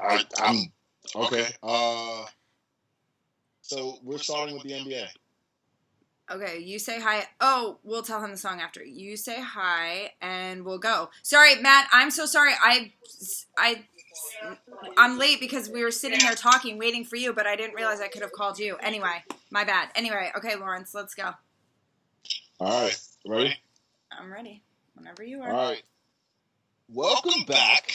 I'm okay. So we're starting with the NBA. Okay, you say hi. Oh, we'll tell him the song after. You say hi, and we'll go. Sorry, Matt. I'm so sorry. I'm late because we were sitting here talking, waiting for you, but I didn't realize I could have called you. Anyway, my bad. Anyway, okay, Lawrence, let's go. All right, ready? I'm ready. Whenever you are. All right. Welcome back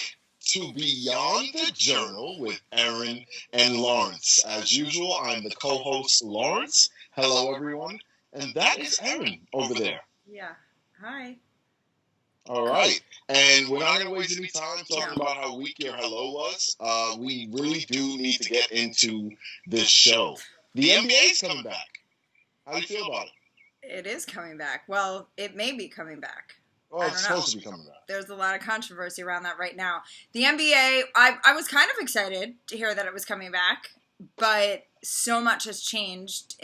to Beyond the Journal with Aaron and Lawrence. As usual, I'm the co-host, Lawrence. Hello, everyone. And that is Aaron over there. Yeah. Hi. All right. And we're not going to waste any time talking about how weak your hello was. We really do need to get into this show. The NBA is coming back. How do you feel about it? It is coming back. Well, it may be coming back. Oh, it's supposed to be coming back. There's a lot of controversy around that right now. The NBA, I was kind of excited to hear that it was coming back, but so much has changed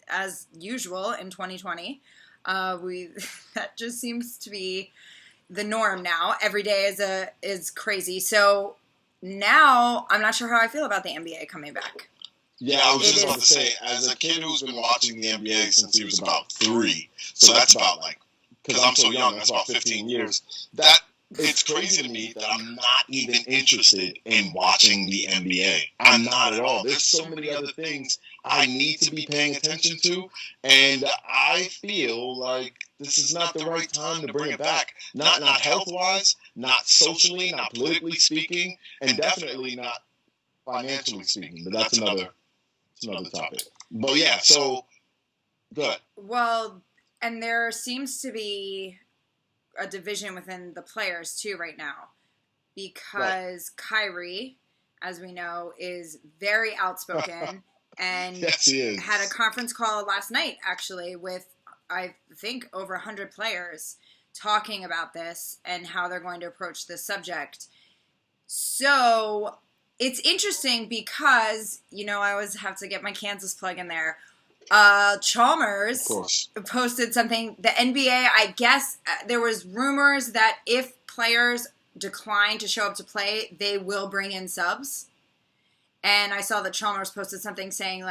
as usual in 2020. That just seems to be the norm now. Every day is crazy. So now I'm not sure how I feel about the NBA coming back. Yeah, I was just about to say, as a kid who's been watching the NBA since he was about 3, so that's about because I'm so young, that's about 15 years, it's crazy to me that I'm not even interested in watching the NBA. I'm not at all. There's so many other things I need to be paying attention to, and I feel like this is not the right time to bring it back. Not health-wise, not socially, not politically speaking, and definitely not financially speaking, but that's another topic. But yeah, so good. Well, and there seems to be a division within the players too right now, because Kyrie, as we know, is very outspoken and yes, he is. Had a conference call last night actually with I think over 100 players talking about this and how they're going to approach this subject. So it's interesting because, I always have to get my Kansas plug in there. Chalmers posted something. The NBA, I guess, there was rumors that if players decline to show up to play, they will bring in subs. And I saw that Chalmers posted something saying,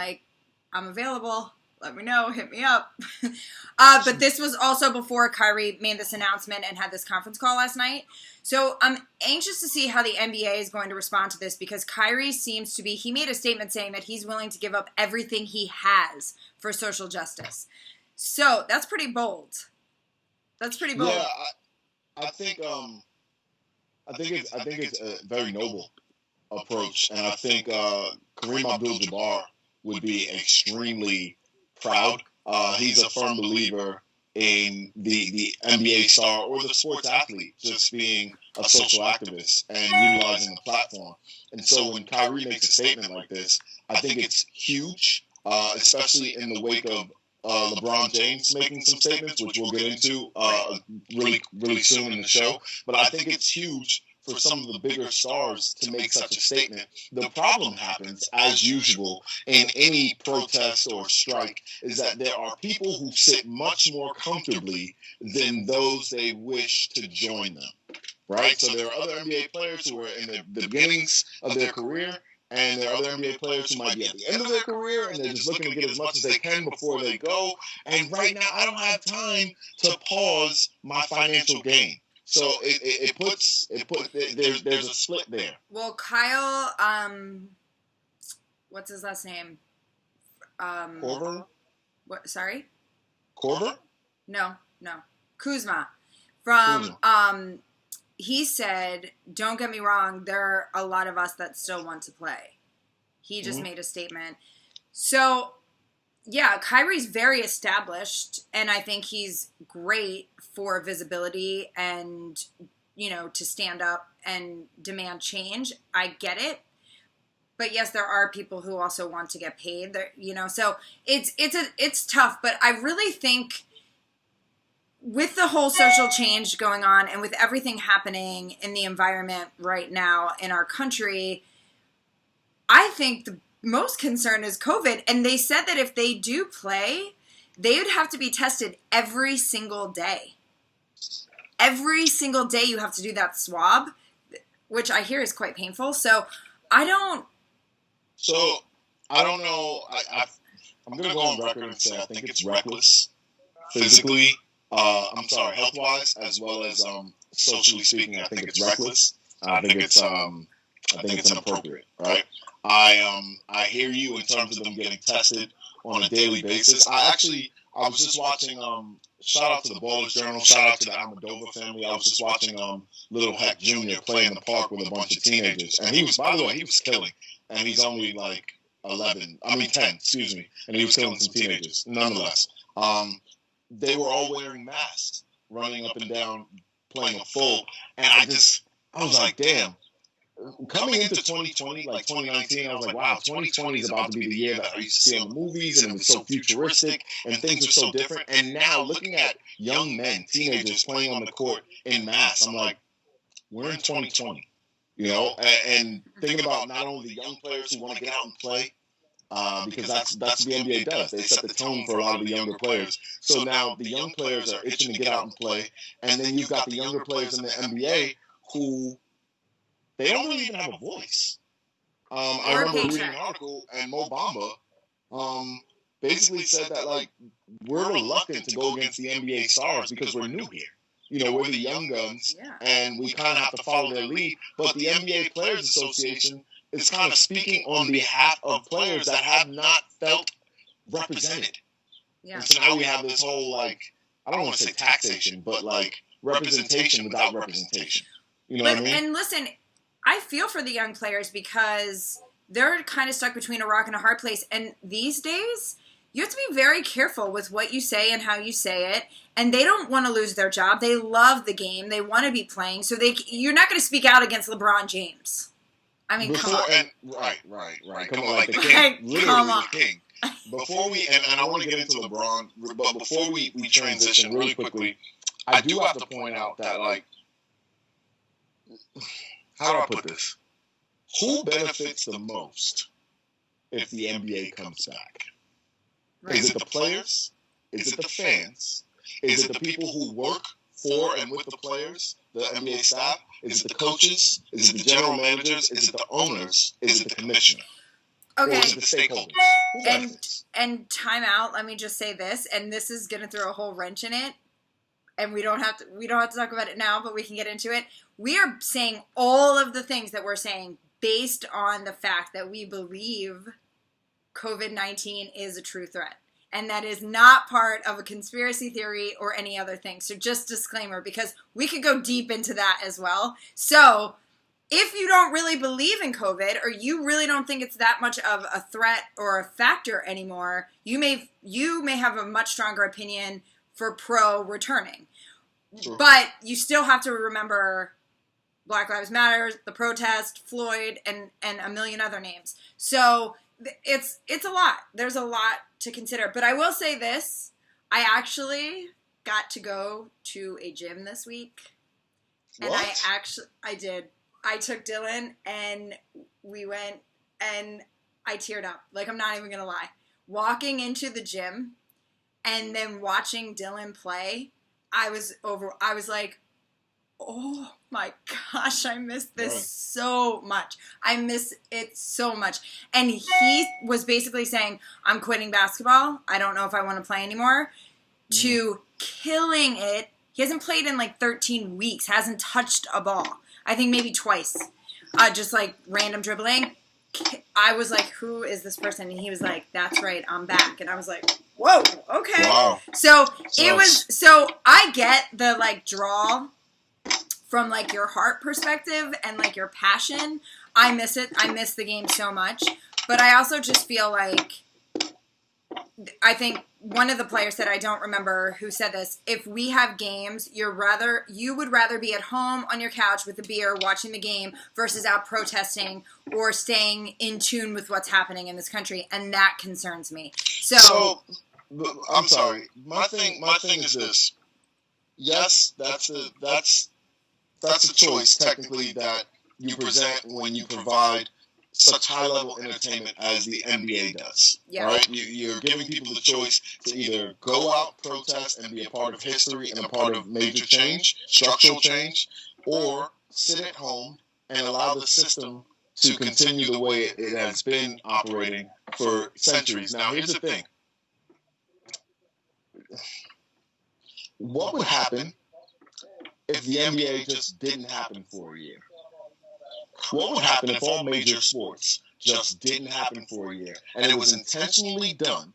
I'm available. Let me know. Hit me up. But this was also before Kyrie made this announcement and had this conference call last night. So I'm anxious to see how the NBA is going to respond to this, because Kyrie seems to be, he made a statement saying that he's willing to give up everything he has for social justice. So that's pretty bold. Yeah, I think it's a very noble approach, and I think Kareem Abdul-Jabbar would be extremely proud. He's a firm believer in the NBA star or the sports athlete just being a social activist and utilizing the platform. And so when Kyrie makes a statement like this, I think it's huge, especially in the wake of LeBron James making some statements, which we'll get into really soon in the show. But I think it's huge for some of the bigger stars to make such a statement. The problem happens, as usual, in any protest or strike, is that there are people who sit much more comfortably than those they wish to join them, right? So there are other NBA players who are in the beginnings of their career, and there are other NBA players who might be at the end of their career, and they're just looking to get as much as they can before they go. And right now, I don't have time to pause my financial gain. So there's a split there. Well, Kyle, what's his last name? Korver? What? Sorry? Korver? No. Kuzma. From, he said, don't get me wrong, there are a lot of us that still want to play. He just made a statement. So, yeah, Kyrie's very established, and I think he's great for visibility and, to stand up and demand change. I get it. But yes, there are people who also want to get paid, so it's tough. But I really think with the whole social change going on and with everything happening in the environment right now in our country, I think the most concern is COVID. And they said that if they do play, they would have to be tested every single day. Every single day you have to do that swab, which I hear is quite painful. So I don't. So I don't know. I'm gonna go on record and say I think it's reckless, physically. I'm sorry, health wise as well as socially speaking. I think it's reckless. I think it's inappropriate. Right. I hear you in terms of them getting tested on a daily basis. I was just watching shout out to the Ballers Journal, shout out to the Almodovar family. I was just watching Little Heck Jr. play in the park with a bunch of teenagers, and he was, by the way, he was killing, and he's only like 10, excuse me, and he was killing some teenagers. Nonetheless, they were all wearing masks, running up and down, playing a full, and I was like, damn. Coming into 2020, like 2019, I was like, wow, 2020 is about to be the year that I used to see on the movies, and it was so futuristic, and things are so different. And now, looking at young men, teenagers playing on the court in mass, I'm like, we're in 2020, you know? And thinking about not only the young players who want to get out and play, because that's what the NBA does. They set the tone for a lot of the younger players. So now the young players are itching to get out and play, and then you've got the younger players in the NBA who they don't really even have a voice. I remember reading an article, and Mo Bamba basically said that, like, we're reluctant to go against the NBA stars because we're new here. You know, we're the young guns, and we kind of have to follow their lead. But the NBA Players Association is kind of speaking on behalf of players that have not felt represented. Yeah. And so now we have this whole, like, I don't want to say taxation, but, like, representation without representation. You know what I mean? And listen, I feel for the young players because they're kind of stuck between a rock and a hard place. And these days, you have to be very careful with what you say and how you say it. And they don't want to lose their job. They love the game. They want to be playing. So you're not going to speak out against LeBron James. I mean, come on. Right. Come on, like the king. Literally the king. Before we, and I want to get into LeBron, but before we transition really quickly, I do have to point out that, like, how do I put this? Who benefits the most if the NBA comes back? Right. Is it the players? Is it the fans? Is it the people who work for and with the players, the NBA staff? Is it the coaches? Is it the general managers? Is it the owners? Is it the commissioner? Okay. Or is it the stakeholders? Who benefits? And time out, let me just say this, and this is going to throw a whole wrench in it. And we don't have to talk about it now, but we can get into it. We are saying all of the things that we're saying based on the fact that we believe COVID-19 is a true threat. And that is not part of a conspiracy theory or any other thing. So just disclaimer, because we could go deep into that as well. So if you don't really believe in COVID, or you really don't think it's that much of a threat or a factor anymore, you may have a much stronger opinion for pro returning. Sure. But you still have to remember Black Lives Matter, the protest, Floyd, and a million other names. So it's a lot. There's a lot to consider. But I will say this. I actually got to go to a gym this week. And what? I did. I took Dylan and we went and I teared up. Like, I'm not even going to lie. Walking into the gym and then watching Dylan play, I was like, oh my gosh, I miss this so much. I miss it so much. And he was basically saying, I'm quitting basketball. I don't know if I want to play anymore. To killing it. He hasn't played in like 13 weeks, hasn't touched a ball. I think maybe twice. Just like random dribbling. I was like, who is this person? And he was like, that's right, I'm back. And I was like, whoa, okay. Wow. So I get the like draw from like your heart perspective and like your passion. I miss it. I miss the game so much. But I also just feel like, I think one of the players said, I don't remember who said this, if we have games, you would rather be at home on your couch with a beer watching the game versus out protesting or staying in tune with what's happening in this country, and that concerns me. So I'm sorry. My thing is this. Yes, that's a choice technically that you present when you provide such high-level entertainment as the NBA does. Yeah. Right? You're giving people the choice to either go out, protest, and be a part of history and a part of major change, structural change, or sit at home and allow the system to continue the way it has been operating for centuries. Now, here's the thing. What would happen if the NBA just didn't happen for a year? What would happen if all major sports just didn't happen for a year and it was intentionally done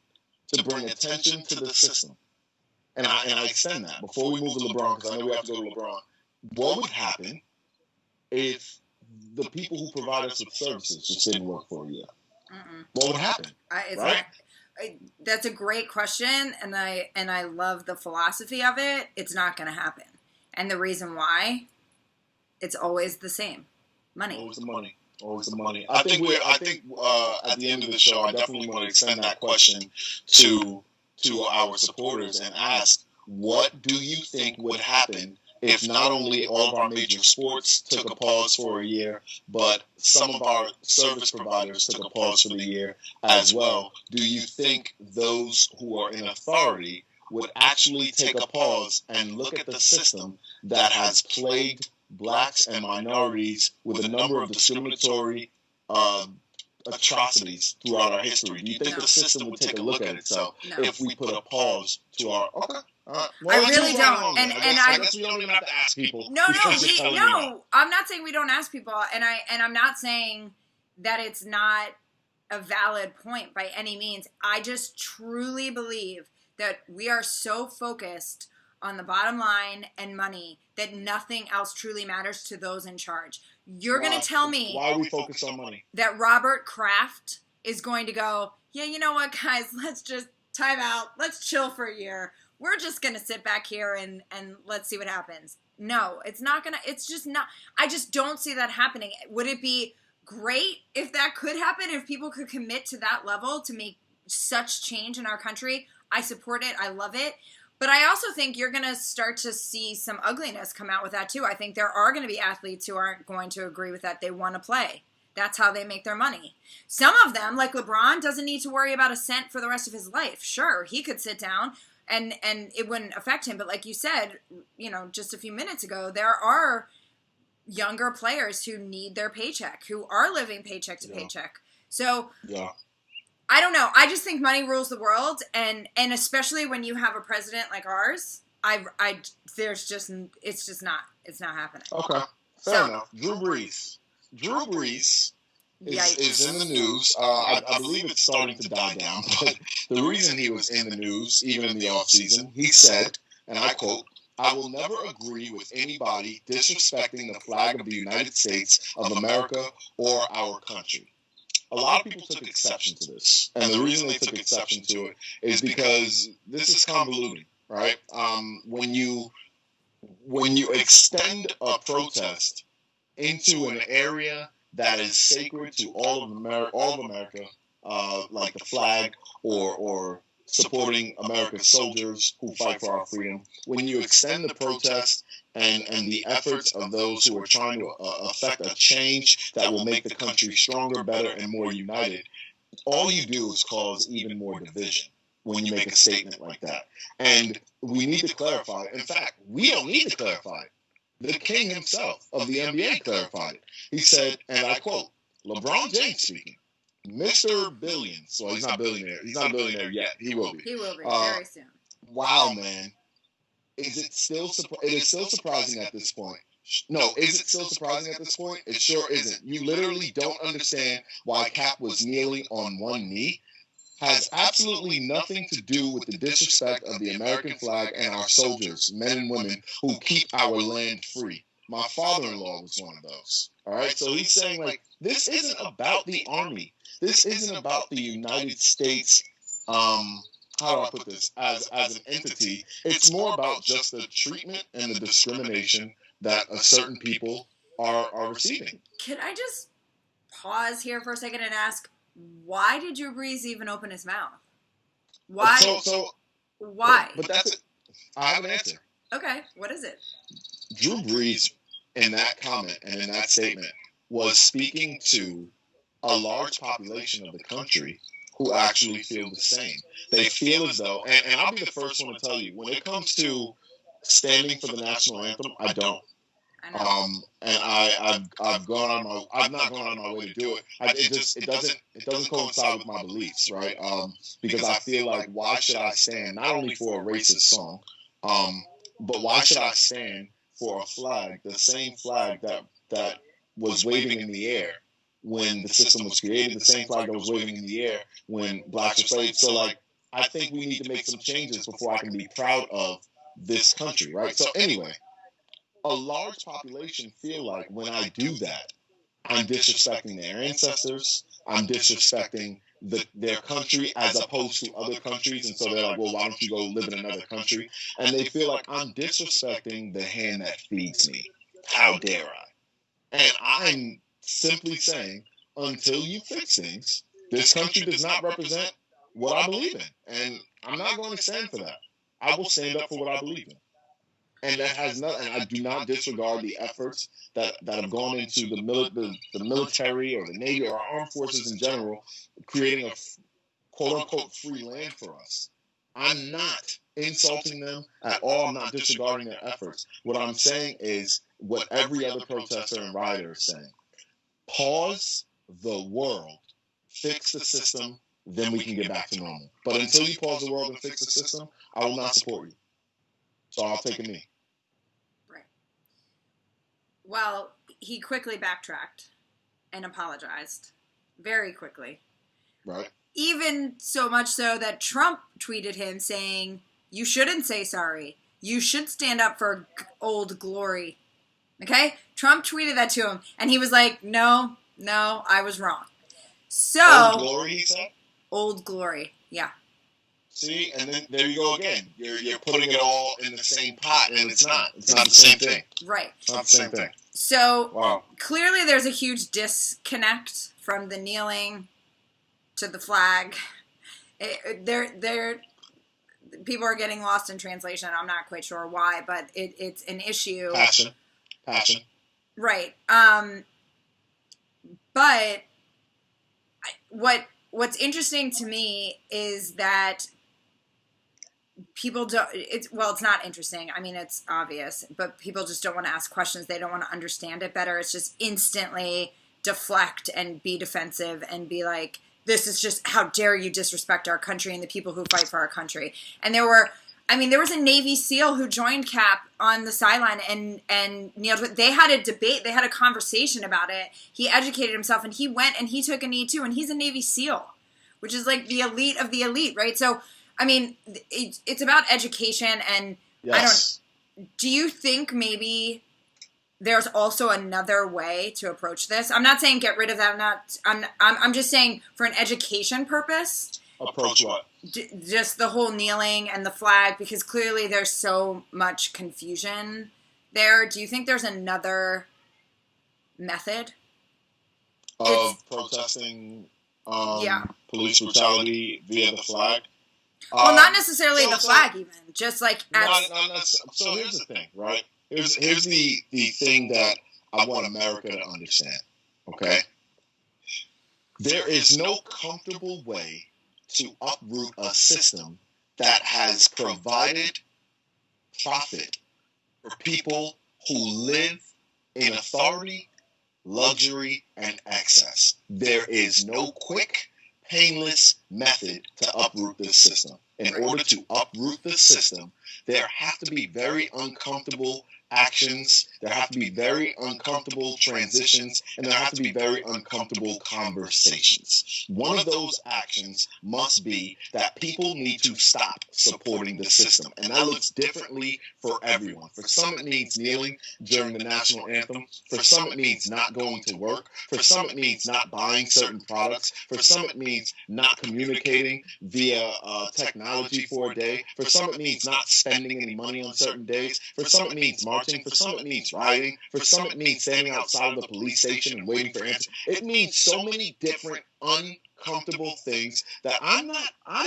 to bring attention to the system? And I extend that before we move to LeBron, because I know we have to go to LeBron. What would happen if the people who provide us with services just didn't work for a year? What would happen? Right? That's a great question, and I love the philosophy of it. It's not going to happen, and the reason why, it's always the same: money. Always the money. Always the money. I think at the end of the show, I definitely want to extend that question to our supporters and ask, what do you think would happen if not only all of our major sports took a pause for a year, but some of our service providers took a pause for the year as well? Do you think those who are in authority would actually take a pause and look at the system that has plagued blacks and minorities with a number of discriminatory atrocities throughout our history? Do you think the system would take a look at itself if we put a pause to our... Okay. Well, I really don't, and I guess we don't even have to ask people. No. I'm not saying we don't ask people, and I'm not saying that it's not a valid point by any means. I just truly believe that we are so focused on the bottom line and money that nothing else truly matters to those in charge. You're going to tell me why are we focused on money? That Robert Kraft is going to go, yeah, you know what, guys, let's just time out. Let's chill for a year. We're just going to sit back here and let's see what happens. No, it's not going to, it's just not, I just don't see that happening. Would it be great if that could happen, if people could commit to that level to make such change in our country? I support it. I love it. But I also think you're going to start to see some ugliness come out with that too. I think there are going to be athletes who aren't going to agree with that. They want to play. That's how they make their money. Some of them, like LeBron, doesn't need to worry about a cent for the rest of his life. Sure, he could sit down and it wouldn't affect him. But like you said, just a few minutes ago, there are younger players who need their paycheck, who are living paycheck to paycheck. So I don't know. I just think money rules the world, and especially when you have a president like ours, it's not happening. Okay, fair enough. Drew Brees is in the news. I believe it's starting to die down, but the reason he was in the news, even in the offseason, he said, and I quote, "I will never agree with anybody disrespecting the flag of the United States of America or our country." A lot of people took exception to this, and the reason they took exception to it is because this is convoluted, right? When you extend a protest into an area that is sacred to all of America, like the flag or supporting America's soldiers who fight for our freedom, when you extend the protest and the efforts of those who are trying to affect a change that will make the country stronger, better, and more united, all you do is cause even more division when you make a statement like that. And we need to clarify. In fact, we don't need to clarify it. The king himself of the NBA clarified it. He said, and I quote, LeBron James speaking, Mr. Billions. Well, he's not a billionaire. He's not a billionaire yet. He will be. He will be very soon. Wow, man. It is still surprising at this point. No, is it still surprising at this point? It sure isn't. You literally don't understand why Cap was kneeling on one knee. Has absolutely nothing to do with the disrespect of the American flag and our soldiers, men and women, who keep our land free. My father-in-law was one of those. All right, so he's saying, like, this isn't about the Army. This isn't about the United States, how do I put this, as an entity. It's more about just the treatment and the discrimination that certain people are receiving. Can I just pause here for a second and ask, why did Drew Brees even open his mouth? Why? Why? But that's it. I have an answer. Okay, what is it? Drew Brees, in that comment and in that statement, was speaking to a large population of the country who actually feel the same. They feel as though, and I'll be the first one to tell you, when it comes to standing for the national anthem, I don't. I know. And I've gone on my I've not gone on my way to do it. It doesn't coincide with my beliefs, right? Because I feel like why should I stand not only for a racist song, um, but why should I stand for a flag, the same flag that was waving in the air when the system was created, the same flag that was waving in the air when blacks were slaves. So like I think we need to make some changes before I can be proud of this country, right? So anyway, a large population feel like when I do that, I'm disrespecting their ancestors. I'm disrespecting their country as opposed to other countries. And so they're like, well, why don't you go live in another country? And they feel like I'm disrespecting the hand that feeds me. How dare I? And I'm simply saying, until you fix things, this country does not represent what I believe in. And I'm not going to stand for that. I will stand up for what I believe in. And that has not, and I do not disregard the efforts that have gone into the military or the Navy or our armed forces in general, creating a quote unquote free land for us. I'm not insulting them at all. I'm not disregarding their efforts. What I'm saying is what every other protester and rioter is saying. Pause the world, fix the system, then we can get back to normal. But until you pause the world and fix the system, I will not support you. So I'll take a knee. Right. Well, he quickly backtracked and apologized very quickly. Right. Even so much so that Trump tweeted him saying, "You shouldn't say sorry. You should stand up for old glory." Okay? Trump tweeted that to him, and he was like, no, I was wrong. So, old glory, he said? Old glory, yeah. See, and then there you go again. You're putting it all in the same pot, and it's not. It's not the same thing. Right. It's not the same thing. So, Clearly there's a huge disconnect from the kneeling to the flag. People are getting lost in translation. I'm not quite sure why, but it's an issue. Passion. Right. But what's interesting to me is that people don't. It's not interesting. I mean, it's obvious, but people just don't want to ask questions. They don't want to understand it better. It's just instantly deflect and be defensive and be like, "This is just how dare you disrespect our country and the people who fight for our country." And there was a Navy SEAL who joined CAP on the sideline and kneeled. They had a debate. They had a conversation about it. He educated himself, and he went and he took a knee too. And he's a Navy SEAL, which is like the elite of the elite, right? So, I mean, it's about education. And yes. Do you think maybe there's also another way to approach this? I'm not saying get rid of that. I'm just saying for an education purpose. Approach what? Just the whole kneeling and the flag, because clearly there's so much confusion there. Do you think there's another method of protesting police brutality via the flag? Well, not necessarily the flag, even just like. So here's the thing, right? Here's the thing that I want America to understand. Okay, there is no comfortable way to uproot a system that has provided profit for people who live in authority, luxury, and excess. There is no quick, painless method to uproot this system. In order to uproot this system, there have to be very uncomfortable actions, there have to be very uncomfortable transitions, and there have to be very uncomfortable conversations. One of those actions must be that people need to stop supporting the system, and that looks differently for everyone. For some, it means kneeling during the national anthem. For some, it means not going to work. For some, it means not buying certain products. For some, it means not communicating via technology for a day. For some, it means not spending any money on certain days. For some, it means marching. For some, it means rioting. For some, it means standing outside of the police station and waiting for answers. It means so many different uncomfortable things that I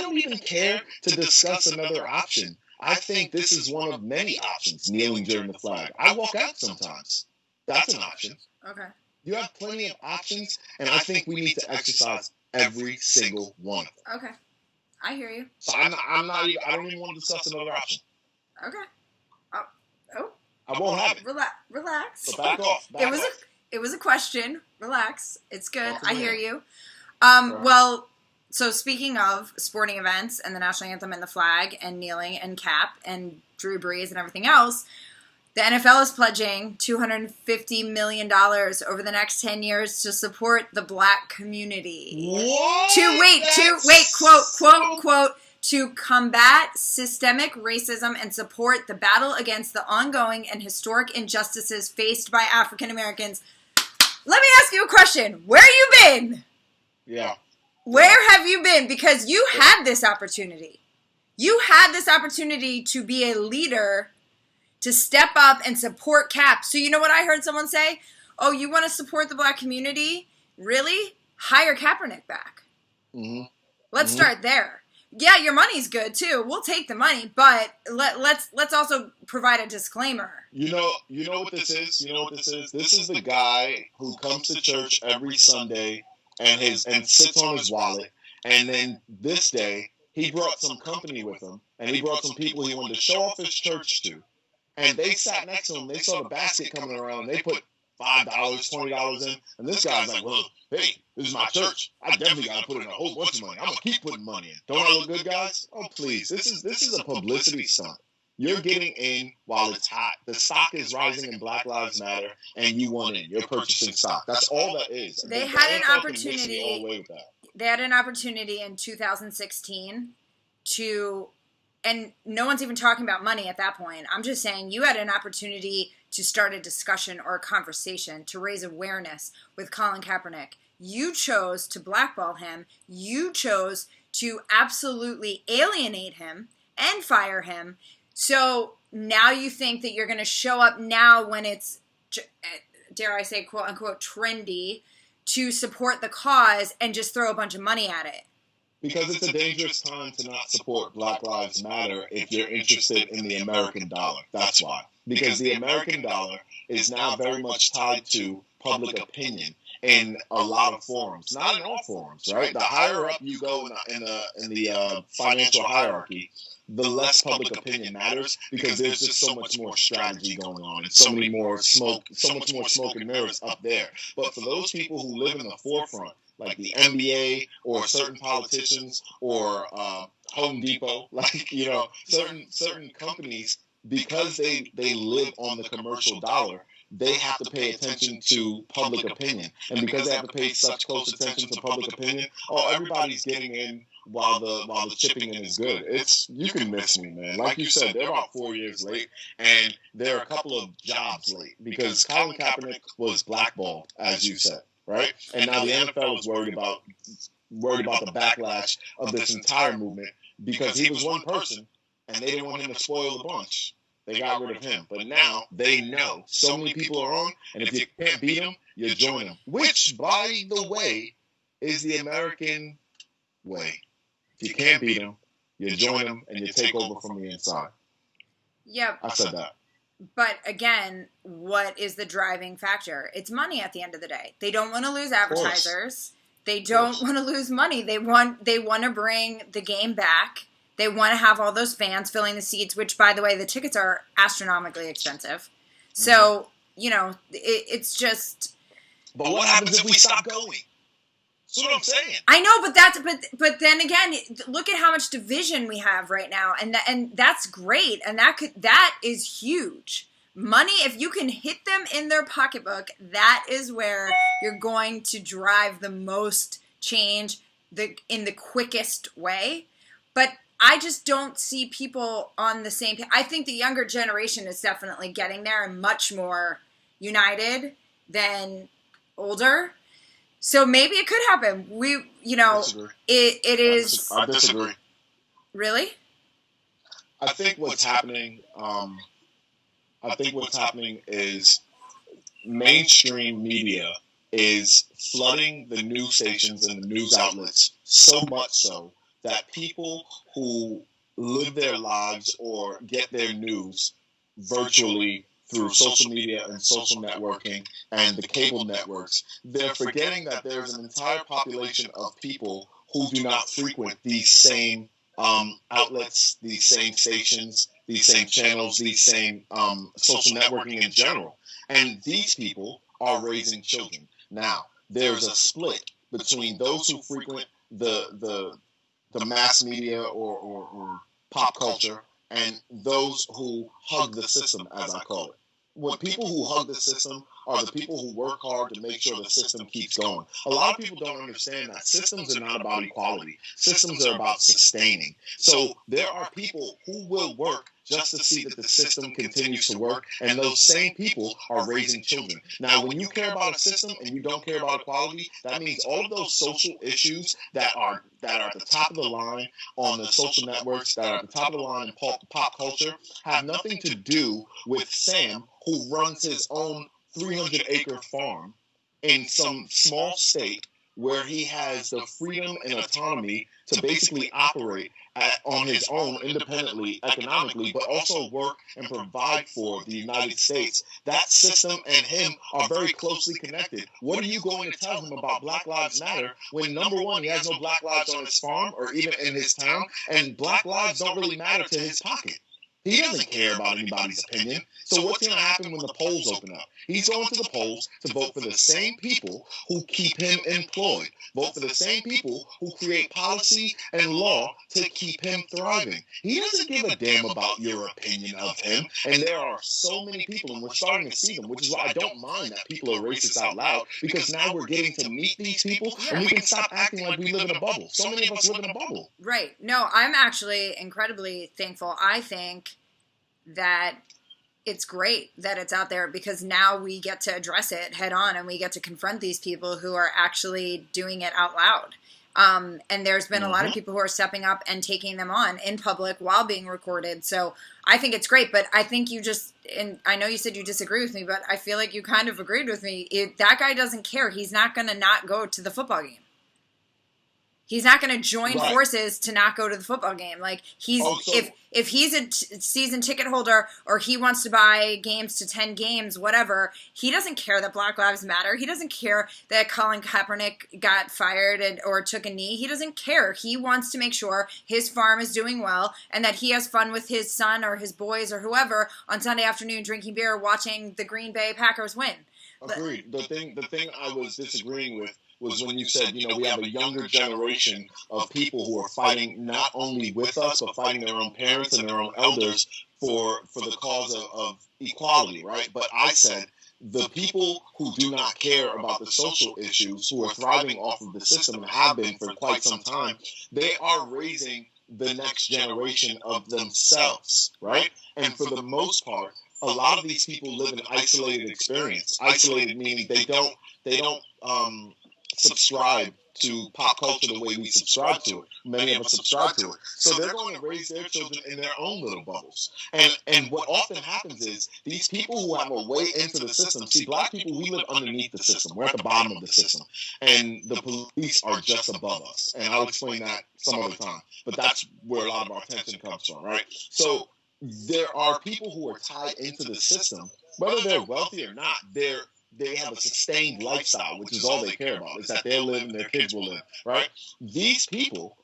don't even care to discuss another option. I think this is one of many options, kneeling during the flag. I walk out sometimes. That's an option. Okay. You have plenty of options, and I think we need to exercise every single one. Okay. I hear you. So I don't even want to discuss another option. Okay. I won't have it. Relax. So back off. It was a question. Relax. It's good. I hear you. Right. Well, so speaking of sporting events and the national anthem and the flag and kneeling and cap and Drew Brees and everything else, the NFL is pledging $250 million over the next 10 years to support the black community. What? Quote, to combat systemic racism and support the battle against the ongoing and historic injustices faced by African Americans. Let me ask you a question. Where you been? Yeah. Where have you been? Because you had this opportunity. You had this opportunity to be a leader, to step up and support Cap. So you know what I heard someone say? Oh, you want to support the black community? Really? Hire Kaepernick back. Mm-hmm. Let's start there. Yeah, your money's good too. We'll take the money, but let's also provide a disclaimer. You know what this is? You know what this is? This is the guy who comes to church every Sunday and sits on his wallet, and then this day he brought some company with him, and he brought some people he wanted to show off his church to. And they sat next to him. They saw the basket coming around, and they put $5, $20 in. And this guy's like, well, hey, this is my church. I definitely got to put in a whole bunch of money. I'm going to keep putting money in. Don't I look good, guys? Oh, please. This is a publicity stunt. You're getting in while it's hot. The stock is rising in Black Lives Matter, and you want in. You're purchasing stock. That's all that is. They had an opportunity. They had an opportunity in 2016 to... And no one's even talking about money at that point. I'm just saying you had an opportunity to start a discussion or a conversation to raise awareness with Colin Kaepernick. You chose to blackball him. You chose to absolutely alienate him and fire him. So now you think that you're going to show up now when it's, dare I say, quote unquote, trendy to support the cause and just throw a bunch of money at it. Because it's a dangerous time to not support Black Lives Matter if you're interested in the American dollar. That's why. Because the American dollar is now very much tied to public opinion in a lot of forums. Not in all forums, right? The higher up you go in the financial hierarchy, the less public opinion matters because there's just so much more strategy going on and so much more smoke and mirrors up there. But for those people who live in the forefront, like the NBA or certain politicians or Home Depot, certain companies, because they live on the commercial dollar, they have to pay attention to public opinion. And because they have to pay such close attention to public opinion, everybody's getting in while the chipping in is good. You can miss me, man. Like you said, they're about 4 years late, and they're a couple of jobs late because Colin Kaepernick was blackballed, as you said. Right? And now the NFL is worried about the backlash of this entire movement because he was one person and they didn't want him to spoil the bunch. They got rid of him. But now they know so many people are on, and if you can't beat them, you join them. Which, by the way, is the American way. If you can't beat them, you join them and you take over from the inside. Yep. I said that. But again, what is the driving factor? It's money at the end of the day. They don't want to lose advertisers. They don't want to lose money. They want to bring the game back. They want to have all those fans filling the seats, which, by the way, the tickets are astronomically expensive. So, it's just... But what happens if we stop going? That's what I'm saying. I know, but then again, look at how much division we have right now, and that's great, and that is huge. Money, if you can hit them in their pocketbook, that is where you're going to drive the most change in the quickest way. But I just don't see people on the same page. I think the younger generation is definitely getting there and much more united than older. So maybe it could happen. It is. I disagree. Really? I think what's happening. Is mainstream media is flooding the news stations and the news outlets so much so that people who live their lives or get their news virtually through social media and social networking and the cable networks, they're forgetting that there's an entire population of people who do not frequent these same outlets, these same stations, these same channels, these same social networking in general. And these people are raising children. Now, there's a split between those who frequent the mass media or pop culture and those who hug the system, as I call it. What people who hug the system are the people who work hard to make sure the system keeps going. A lot of people don't understand that systems are not about equality. Systems are about sustaining. So there are people who will work just to see that the system continues to work, and those same people are raising children. Now, when you care about a system and you don't care about equality, that means all of those social issues that are at the top of the line on the social networks, that are at the top of the line in pop culture, have nothing to do with Sam, who runs his own 300-acre farm in some small state where he has the freedom and autonomy to basically operate on his own independently, economically, but also work and provide for the United States. That system and him are very closely connected. What are you going to tell him about Black Lives Matter when, number one, he has no Black lives on his farm or even in his town, and Black lives don't really matter to his pocket? He doesn't care about anybody's opinion. So what's going to happen when the polls open up? He's going to the polls to vote for the same people who keep him employed, vote for the same people who create policy and law to keep him thriving. He doesn't give a damn about your opinion of him. And there are so many people, and we're starting to see them, which is why I don't mind that people are racist out loud, because now we're getting to meet these people, and we can stop acting like we live in a bubble. So many of us live in a bubble. Right. No, I'm actually incredibly thankful. I think that it's great that it's out there, because now we get to address it head on, and we get to confront these people who are actually doing it out loud. And there's been a lot of people who are stepping up and taking them on in public while being recorded. So I think it's great, but I think you just, and I know you said you disagree with me, but I feel like you kind of agreed with me. That guy doesn't care. He's not going to not go to the football game. He's not going to join forces to not go to the football game. Like, he's if he's a season ticket holder, or he wants to buy games to 10 games, whatever, he doesn't care that Black Lives Matter. He doesn't care that Colin Kaepernick got fired or took a knee. He doesn't care. He wants to make sure his farm is doing well, and that he has fun with his son or his boys or whoever on Sunday afternoon, drinking beer, watching the Green Bay Packers win. Agreed. The thing I was disagreeing with was when you said, we have a younger generation of people who are fighting not only with us, but fighting their own parents and their own elders for the cause of equality, right? But I said the people who do not care about the social issues, who are thriving off of the system and have been for quite some time, they are raising the next generation of themselves, right? And for the most part, a lot of these people live an isolated experience. Isolated meaning they don't subscribe to pop culture the way we subscribe to it. Many of us subscribe to it. So they're going to raise their children in their own little bubbles. And what often happens is these people who have a way into the system, see, Black people, we live underneath the system. We're at the bottom of the system. And the police are just above us. And I'll explain that some other time. But that's where a lot of our attention comes from, right? So there are people who are tied into the system, whether they're wealthy or not. They have a sustained lifestyle, which is all they care about. It's that they'll live and their kids will live, right? These people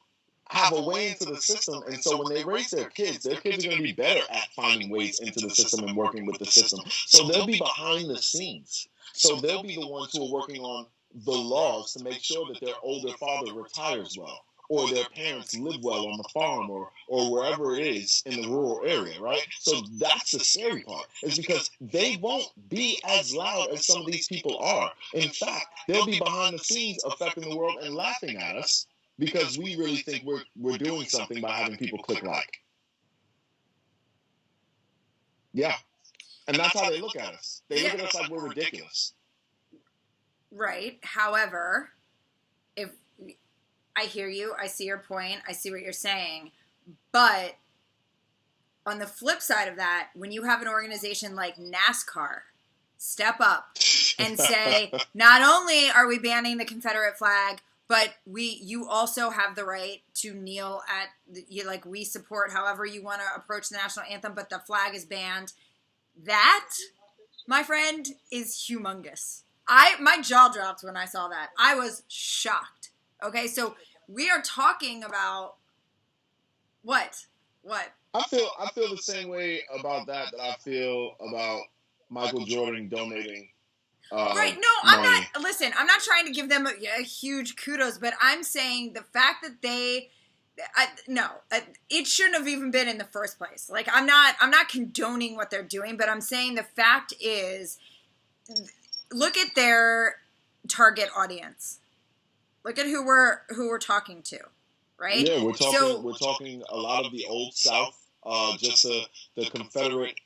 have a way into the system, and so when they raise their kids are going to be better at finding ways into the system and working with the system. So they'll be behind the scenes. So they'll be the ones who are working on the laws to make sure that their older father retires well, or their parents live well on the farm, or wherever it is in the rural area, right? So that's the scary part, is because they won't be as loud as some of these people are. In fact, they'll be behind the scenes affecting the world and laughing at us because we really think we're doing something by having people click like. Yeah. And that's how they look at us. They look at us like we're ridiculous. Right. However, if I hear you, I see your point, I see what you're saying, but on the flip side of that, when you have an organization like NASCAR step up and say, not only are we banning the Confederate flag, but you also have the right to kneel at, we support however you want to approach the national anthem, but the flag is banned. That, my friend, is humongous. My jaw dropped when I saw that. I was shocked. Okay, so we are talking about What? I feel the same way about that I feel about Michael Jordan donating Right. No, I'm money. not. Listen, I'm not trying to give them a huge kudos, but I'm saying the fact that it shouldn't have even been in the first place. Like, I'm not condoning what they're doing, but I'm saying the fact is, look at their target audience. Look at who we're talking to, right? Yeah, we're talking a lot of the old South, just the Confederate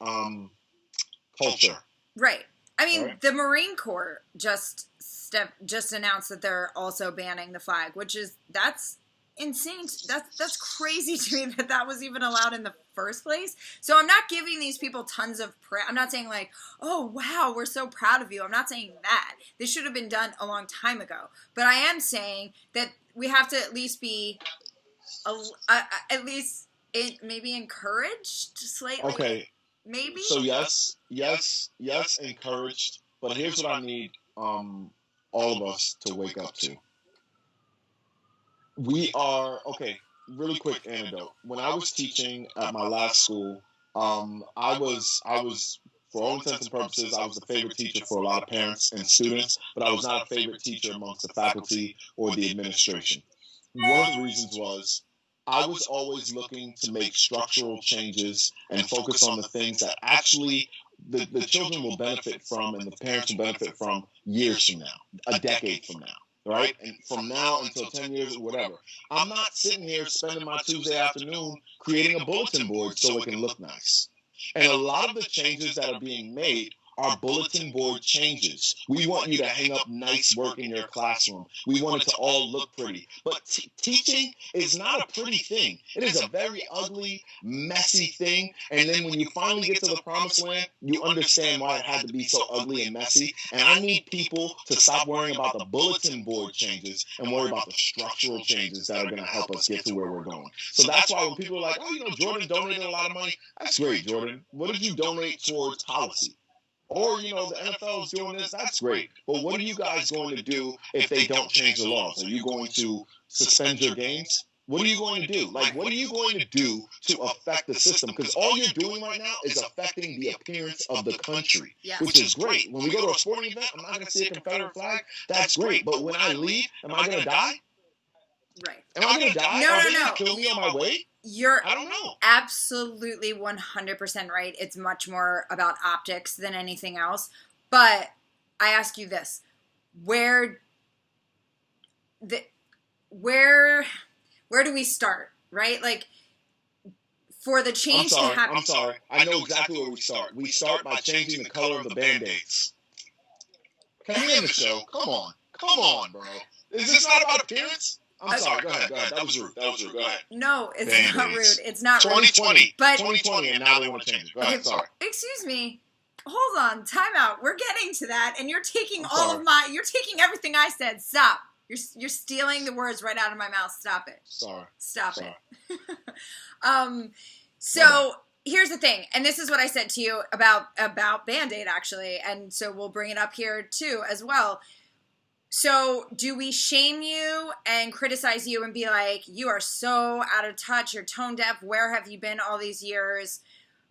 culture. Right. I mean, right? The Marine Corps just announced that they're also banning the flag, that's insane. That's crazy to me that was even allowed in the first place. So I'm not giving these people tons of praise. I'm not saying like, oh wow, we're so proud of you. I'm not saying that. This should have been done a long time ago. But I am saying that we have to at least be maybe encouraged slightly. Okay. Maybe. So yes, encouraged. But here's what I need all of us to wake up to. We are okay. Really quick anecdote. When I was teaching at my last school, I was for all intents and purposes, I was the favorite teacher for a lot of parents and students, but I was not a favorite teacher amongst the faculty or the administration. One of the reasons was I was always looking to make structural changes and focus on the things that actually the children will benefit from and the parents will benefit from years from now, a decade from now. Right? And from now until 10 years or whatever. I'm not sitting here spending my Tuesday afternoon creating a bulletin board so it can look nice. And a lot of the changes that are being made are bulletin board changes. We want you to hang up nice work in your classroom. We want it to all look pretty. But teaching is not a pretty thing. It is a very ugly, messy thing. And then when you finally get to the promised land, you understand why it had to be so ugly and messy. And I need people to stop worrying about the bulletin board changes and worry about the structural changes that are going to help us get to where we're going. So that's why when people are like, oh, Jordan donated a lot of money. That's great, Jordan. What did you donate towards policy? Or, the NFL is doing this, that's great. But what are you guys going to do if they don't change the laws? Are you going to suspend your games? What are you going to do? Like, what are you going to do to affect the system? Because all you're doing right now is affecting the appearance of the country, which is great. When we go to a sporting event, I'm not going to see a Confederate flag. That's great. But when I leave, am I going to die? Right. Am I going to die? Are they going to kill me on my way? I don't know. Absolutely 100% right. It's much more about optics than anything else. But I ask you this. Where do we start, right? Like, for the change to happen. I'm sorry. I know exactly where we start. We start by changing the color of the Band-Aids. Can we end the show? Come on, bro. Is this not about appearance? I'm sorry. Go ahead. That was rude. Go ahead. No, it's not rude. It's not 2020. rude. But 2020, and now they want to change it. Go ahead. Sorry. Excuse me. Hold on. Time out. We're getting to that, and you're taking you're taking everything I said. Stop. You're stealing the words right out of my mouth. Stop it. Sorry. Stop it. So here's the thing, and this is what I said to you about Band-Aid, actually, and so we'll bring it up here too as well. So do we shame you and criticize you and be like, you are so out of touch, you're tone deaf, where have you been all these years?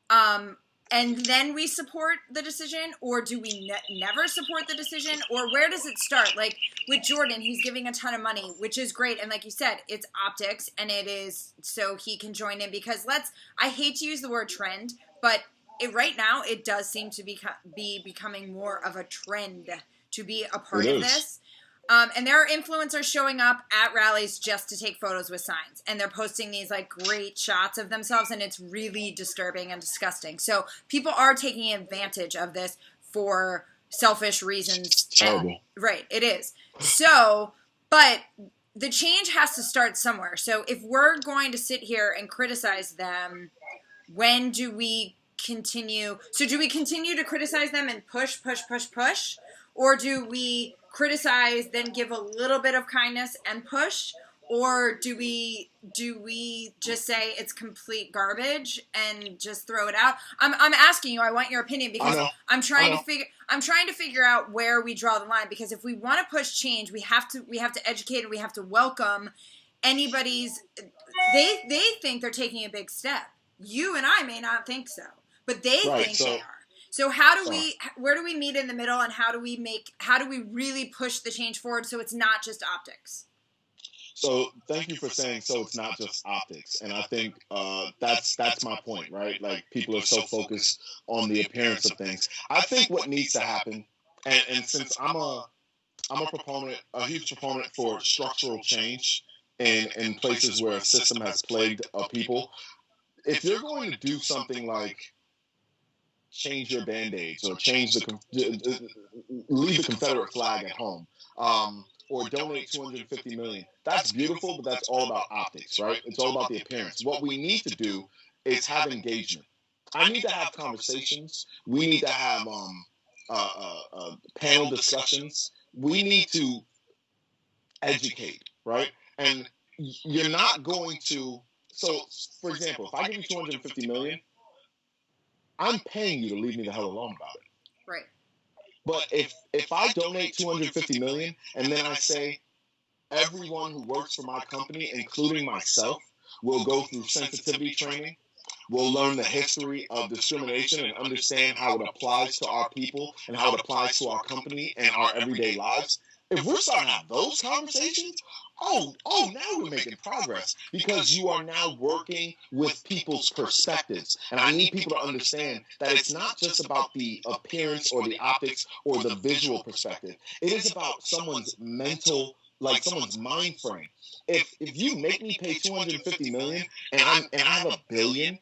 And then we support the decision, or do we never support the decision, or where does it start? Like with Jordan, he's giving a ton of money, which is great. And like you said, it's optics, and it is so he can join in, because I hate to use the word trend, but right now it does seem to be becoming more of a trend to be a part of this. And there are influencers showing up at rallies just to take photos with signs. And they're posting these like great shots of themselves, and it's really disturbing and disgusting. So people are taking advantage of this for selfish reasons. It's terrible. Right, it is. So, but the change has to start somewhere. So if we're going to sit here and criticize them, when do we continue? So do we continue to criticize them and push? Or do we criticize, then give a little bit of kindness and push? Or do we just say it's complete garbage and just throw it out? I'm asking you. I want your opinion, because I'm trying to figure out where we draw the line. Because if we want to push change, we have to educate, and we have to welcome anybody's. They think they're taking a big step. You and I may not think so, but they think they are. So where do we meet in the middle, and how do we really push the change forward so it's not just optics? So thank you for saying so it's not just optics, and I think that's my point, right? Like, people are so focused on the appearance of things. I think what needs to happen, and since I'm a huge proponent for structural change in places where a system has plagued a people. If you're going to do something like change your band-aids or leave the Confederate flag at home, or donate 250 million. That's beautiful, but that's all about optics, right? It's all about the appearance. What we need to do is have engagement. I need to have conversations. We need to have panel discussions. We need to educate, right? And you're not going to. So, for example, if I give you 250 million, I'm paying you to leave me the hell alone about it. Right. But if I donate 250 million and then I say everyone who works for my company, including myself, will go through sensitivity training, will learn the history of discrimination and understand how it applies to our people and how it applies to our company and our everyday lives. If we're starting to have those conversations, now we're making progress, because you are now working with people's perspectives. And I need people to understand that it's not just about the appearance or the optics or the visual perspective. It is about someone's mental, like someone's mind frame. If you make me pay 250 million and I have a billion,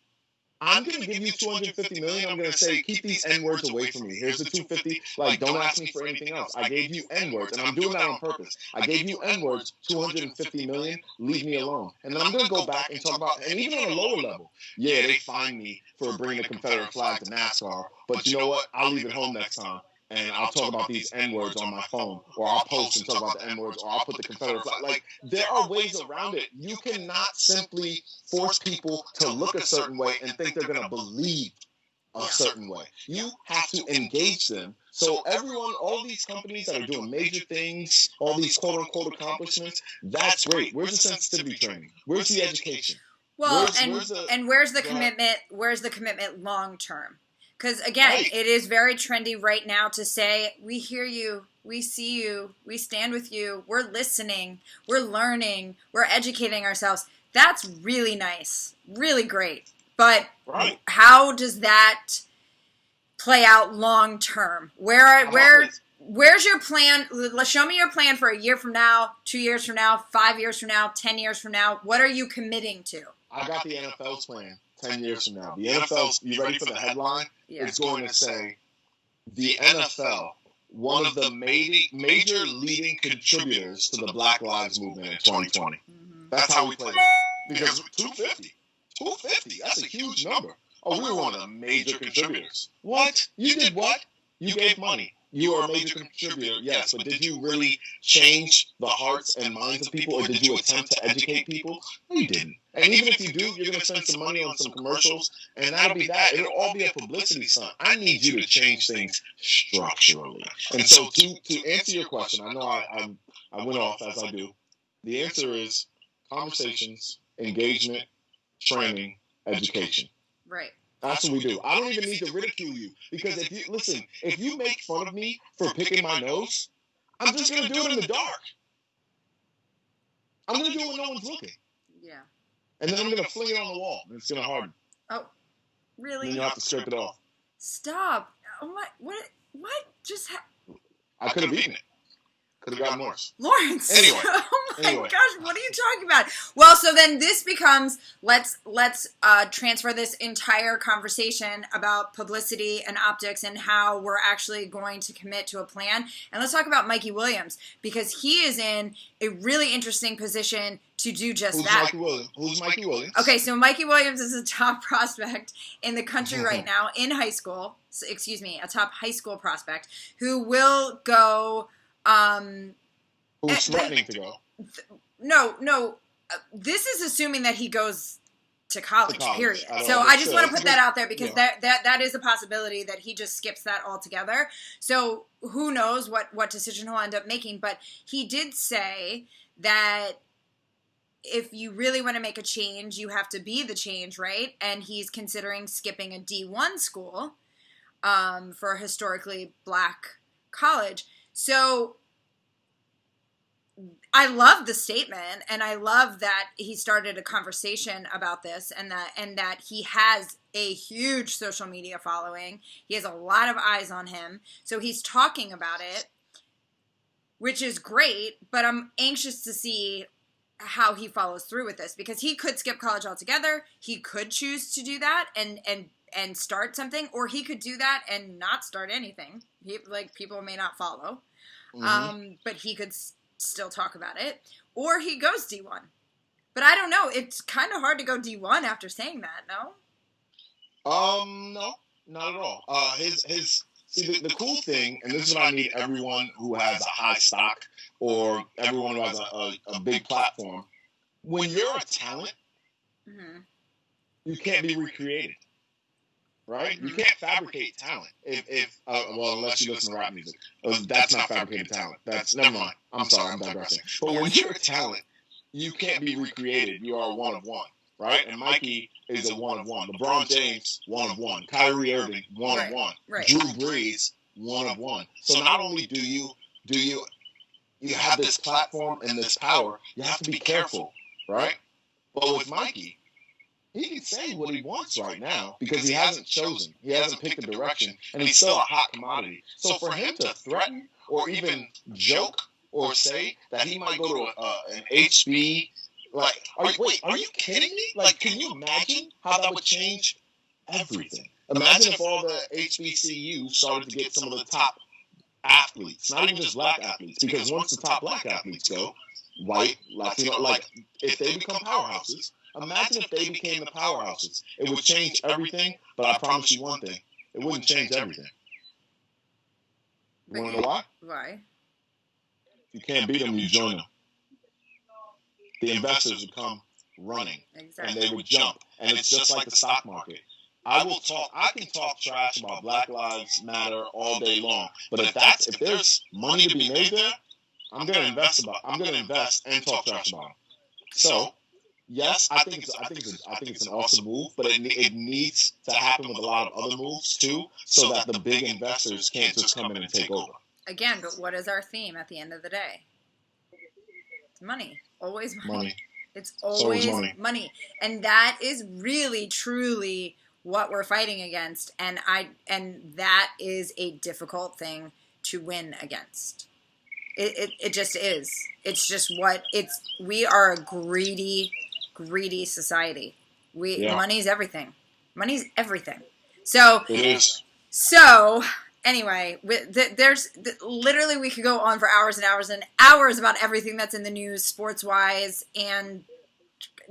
I'm going to give you 250 million. I'm going to say, keep these N-words away from me. Here's the 250. Like, don't ask me for anything else. I gave you N-words, and I'm doing that on purpose. I gave you N-words, 250 million. Leave me alone. And then I'm going to go back and talk about, and even on a lower level, yeah, they fined me for bringing the Confederate flag to NASCAR, but you know what? I'll leave it home next time. And I'll talk about these N-words on my phone, or I'll post and talk about the N-words, or I'll put the Confederate flag. Like, there are ways around it. You cannot simply force people to look a certain way and think they're going to believe a certain way. You have to engage them. So everyone, all these companies that are doing major things, all these quote-unquote accomplishments, that's great. Where's the sensitivity training? Where's the education? Well, where's the commitment? Where's the commitment long term? Because, again, It is very trendy right now to say, we hear you, we see you, we stand with you, we're listening, we're learning, we're educating ourselves. That's really nice, really great. But how does that play out long term? Where's your plan? Show me your plan for a year from now, 2 years from now, 5 years from now, 10 years from now. What are you committing to? I got the NFL's plan 10 years from now. The NFL's, you ready for the headline? Yeah. It's going to say, the NFL, one of the major leading contributors to the Black Lives Movement in 2020. Mm-hmm. That's how we play it. Because 250, that's a huge number. Oh, we were one of the major contributors. What? You did what? You gave money. You are a major contributor, yes, but did you really change the hearts and minds of people, or did you attempt to educate people? No, you didn't. And even if you do, you're going to spend some money on some commercials, and that'll be that. It'll all be a publicity stunt. I need you to change things structurally. And so to answer your question, I know I went off as I do. The answer is conversations, engagement, training, education. Right. That's what we do. I don't even need to ridicule you, because if you make fun of me for picking my nose, I'm just going to do it in the dark. I'm going to do it when no one's looking. Yeah. And then I'm going to fling it on the wall, and it's going to harden. Oh, really? And then you'll have to scrape it off. Stop. Oh my, what just I could have eaten it. Could have gotten worse. Lawrence. Anyway. Oh my gosh, what are you talking about? Well, so then this becomes, let's transfer this entire conversation about publicity and optics and how we're actually going to commit to a plan. And let's talk about Mikey Williams, because he is in a really interesting position to do just that. Who's Mikey Williams? Okay, so Mikey Williams is a top prospect in the country right now in high school. A top high school prospect who will go... Who's threatening to go? No. This is assuming that he goes to college. Period. So I just want to put that out there, because that is a possibility that he just skips that altogether. So who knows what decision he'll end up making? But he did say that if you really want to make a change, you have to be the change, right? And he's considering skipping a D1 school for a historically black college. So I love the statement, and I love that he started a conversation about this, and that he has a huge social media following. He has a lot of eyes on him, so he's talking about it, which is great. But I'm anxious to see how he follows through with this, because he could skip college altogether. He could choose to do that and start something, or he could do that and not start anything. People may not follow, but he could still talk about it, or he goes D1. But I don't know. It's kind of hard to go D1 after saying that. No. No, not at all. See, the cool thing, and this is what I need everyone who has a high stock or everyone who has a big platform. When you're a talent, you can't be recreated, right? You can't fabricate talent. Unless you listen to rap music, that's not fabricated talent. That's never mind. I'm sorry, I'm digressing. But when you're a talent, you can't be recreated. You are one of one, right? And Mikey is a one of one. LeBron James, one of one. Kyrie Irving, one of one. Right. Drew Brees, one of one. So not only do you have this platform and this power, you have to be careful, right? But with Mikey, he can say what he wants right now because he hasn't chosen. He hasn't picked a direction, and he's still a hot commodity. So for him to threaten or even joke or say that he might go to an HB, are you kidding me? Like, can you imagine how that would change everything? Imagine if all the HBCUs started to get some of the top athletes, not even just black athletes, because once the top black athletes go, white, Latino, if they become powerhouses, imagine if they became the powerhouses. It would change everything, but I promise you one thing, it wouldn't change everything. You want to know why? Why? You can't beat them, you join them. The investors would come running, and they would jump, and it's just like the stock market. I can talk trash about Black Lives Matter all day long, but if there's money to be made there, I'm gonna invest and talk trash about them. So, yes, I think it's an awesome move, but it needs to happen with a lot of other moves too, so that the big investors can't just come in and take over. Again, but what is our theme at the end of the day? It's money. Always money. It's always money. And that is really, truly what we're fighting against. And that is a difficult thing to win against. It just is. It's just we are a greedy society. Money's everything. Money's everything. So it is. So anyway, literally we could go on for hours and hours and hours about everything that's in the news, sports wise, and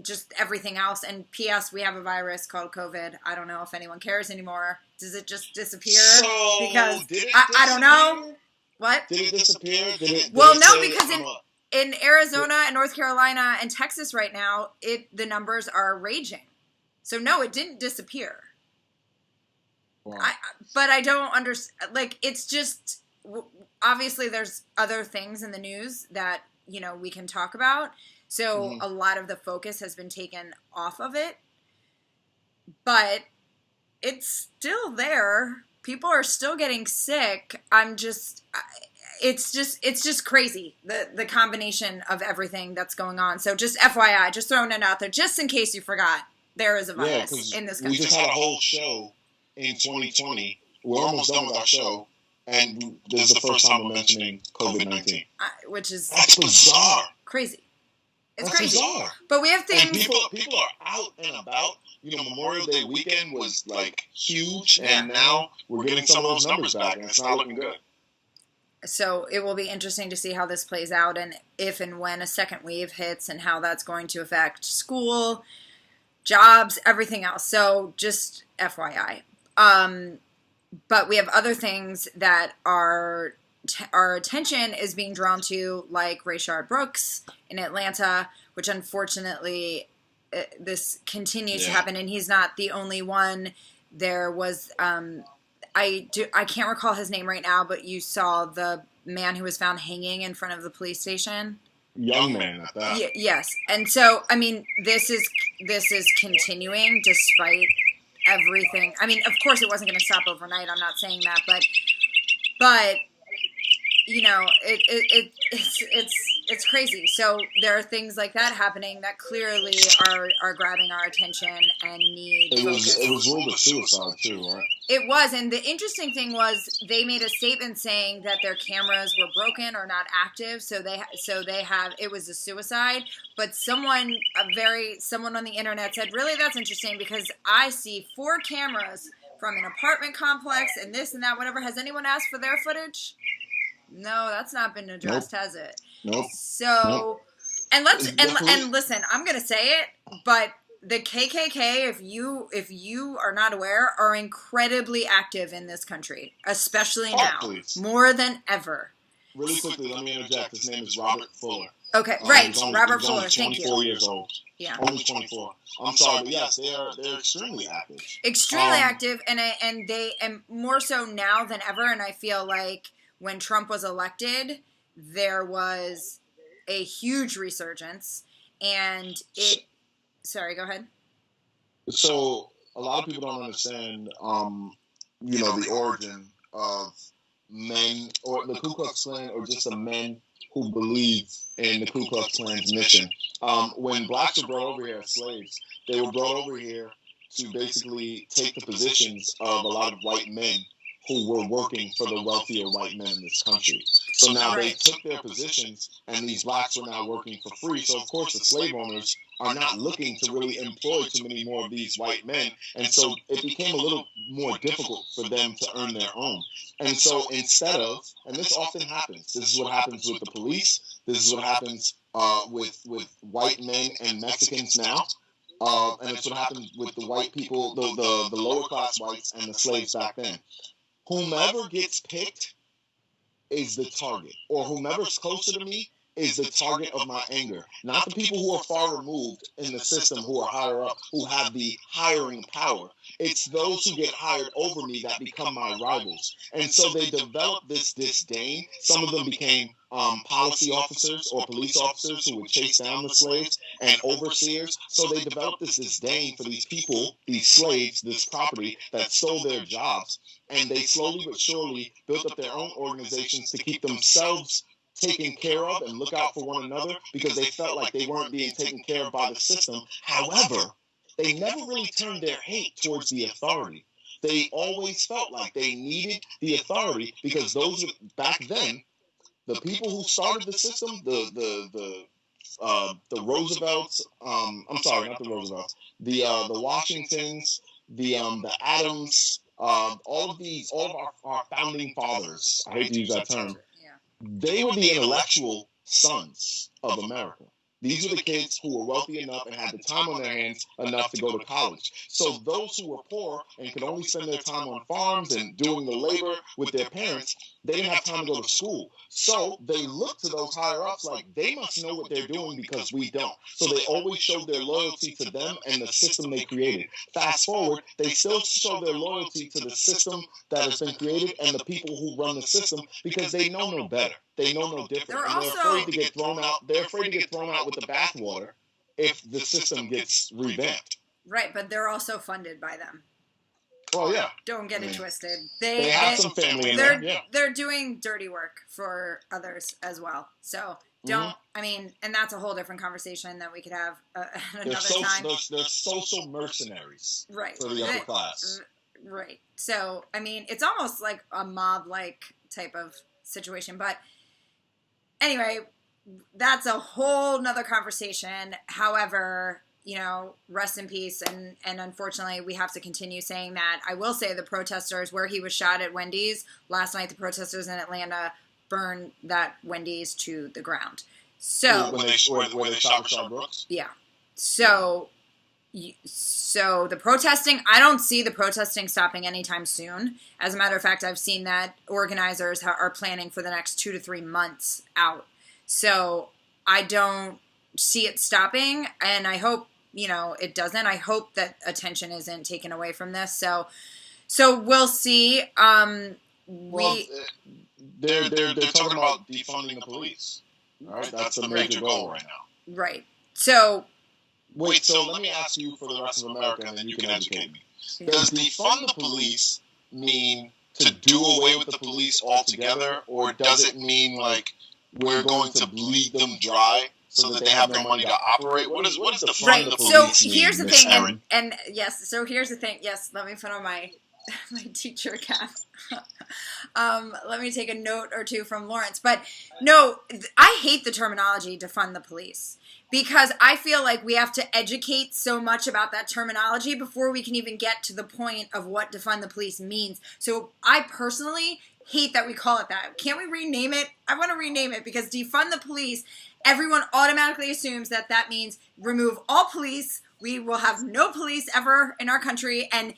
just everything else. And P.S. we have a virus called COVID. I don't know if anyone cares anymore. Does it just disappear? Because I don't know. What? Did it disappear? Because in Arizona and North Carolina and Texas right now, the numbers are raging. So no, it didn't disappear. Wow. But I don't understand. It's just, obviously there's other things in the news that, we can talk about. So a lot of the focus has been taken off of it. But it's still there. People are still getting sick. It's just crazy, the combination of everything that's going on. So just FYI, just throwing it out there, just in case you forgot, there is a virus in this country. We just had a whole show in 2020. We're almost done with our show, and this is the first time we're mentioning COVID-19. That's bizarre. Crazy. It's That's crazy. Bizarre. But we have things. And people are out and about. Memorial Day weekend was huge, and now we're getting some of those numbers back, and it's not looking good. So it will be interesting to see how this plays out, and if and when a second wave hits, and how that's going to affect school, jobs, everything else. So just FYI. But we have other things that our attention is being drawn to, like Rayshard Brooks in Atlanta, which unfortunately this continues to happen, and he's not the only one. There was I can't recall his name right now, but you saw the man who was found hanging in front of the police station. young man at that. Yes, and so I mean, this is continuing despite everything. I mean, of course, it wasn't going to stop overnight. I'm not saying that, but you know, it's crazy. So there are things like that happening that clearly are grabbing our attention and need focus. It was ruled a suicide too, right? It was, and the interesting thing was they made a statement saying that their cameras were broken or not active, so they have it was a suicide. But someone on the internet said, really, that's interesting because I see 4 cameras from an apartment complex and this and that, whatever. Has anyone asked for their footage? No, that's not been addressed, has it? Nope. So, and listen, I'm gonna say it, but the KKK, if you are not aware, are incredibly active in this country, especially now, more than ever. Really quickly, let me interject. His name is Robert Fuller. Okay, right, Robert Fuller. Thank you. 24 years old. Yeah, only 24. I'm sorry, but yes, they're extremely active. Extremely active, and more so now than ever. And I feel like when Trump was elected, there was a huge resurgence, and it. Sorry, go ahead. So a lot of people don't understand, the origin of men or the Ku Klux Klan, or just the men who believe in the Ku Klux Klan's mission. When blacks were brought over here as slaves, they were brought over here to basically take the positions of a lot of white men who were working for the wealthier white men in this country. So now they took their positions, and these blacks are now working for free. So, of course, the slave owners are not looking to really employ too many more of these white men. And so it became a little more difficult for them to earn their own. And so instead of, and this often happens, this is what happens with the police, this is what happens with white men and Mexicans now, and it's what happened with the white people, the lower class whites and the slaves back then. Whomever gets picked is the target, or whomever's closer to me is the target of my anger. Not the people who are far removed in the system, who are higher up, who have the hiring power. It's those who get hired over me that become my rivals. And so they develop this disdain. Some of them became policy officers or police officers who would chase down the slaves, and overseers. So they developed this disdain for these people, these slaves, this property that stole their jobs. And they slowly but surely built up their own organizations to keep themselves taken care of and look out for one another, because they felt like they weren't being taken care of by the system. However, they never really turned their hate towards the authority. They always felt like they needed the authority, because those back then, the people who started the system, the Roosevelts, I'm sorry, not the Roosevelts, the Washingtons, the Adams, all of our founding fathers, I hate to use that term, they were the intellectual sons of America. These were the kids who were wealthy enough and had the time on their hands enough to go to college. So those who were poor and could only spend their time on farms and doing the labor with their parents, they didn't have time to go to school. So they looked to those higher-ups like, they must know what they're doing because we don't. So they always showed their loyalty to them and the system they created. Fast forward, they still show their loyalty to the system that has been created and the people who run the system, because they know no better. They know no different. And they're afraid to get thrown out. They're afraid to get thrown out with the bathwater if the system gets revamped. Right, but they're also funded by them. Oh yeah. Don't get it twisted. They have some family in there. Yeah. They're doing dirty work for others as well. So don't. I mean, and that's a whole different conversation that we could have another time. They're social mercenaries. Right. For the upper class. Right. So I mean, it's almost like a mob-like type of situation. But anyway, that's a whole nother conversation. However, rest in peace. And unfortunately, we have to continue saying that. I will say the protesters, where he was shot at Wendy's, last night the protesters in Atlanta burned that Wendy's to the ground. So when they shot Rashad Brooks? Yeah. So the protesting, I don't see the protesting stopping anytime soon. As a matter of fact, I've seen that organizers are planning for the next 2 to 3 months out. So I don't see it stopping, and I hope it doesn't. I hope that attention isn't taken away from this. So we'll see. They're talking about defunding the police. All right, that's the major goal right now. Right. So. Wait, so let me ask you for the rest of America, and then you can educate me. Does defund the police mean to do away with the police altogether, or does it mean like we're going to bleed them dry so that they have no money to operate? What is defund the police so mean, here's the Miss thing, Erin? and yes, so here's the thing. Yes, let me put on my teacher cap. Let me take a note or two from Lawrence. But no, I hate the terminology defund the police, because I feel like we have to educate so much about that terminology before we can even get to the point of what defund the police means. So I personally hate that we call it that. Can't we rename it? I want to rename it, because defund the police, everyone automatically assumes that that means remove all police. We will have no police ever in our country, and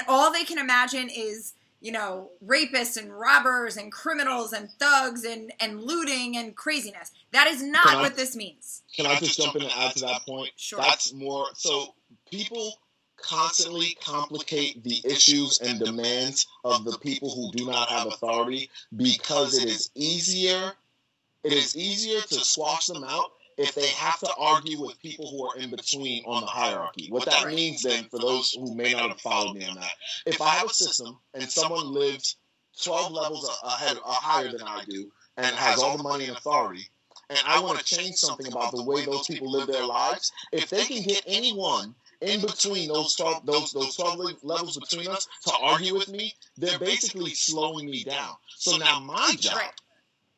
all they can imagine is, you know, rapists and robbers and criminals and thugs and looting and craziness. That is not what this means. Can I just jump in and add to that point? Sure. That's more, so people constantly complicate the issues and demands of the people who do not have authority, because it is easier to squash them out if they have to argue with people who are in between on the hierarchy. What that means then, for those who may not have followed me on that, if I have a system and someone lives 12 levels ahead or higher than I do and has all the money and authority, and I want to change something about the way those people live their lives, if they can get anyone in between those 12 levels between us to argue with me, they're basically slowing me down. So now my job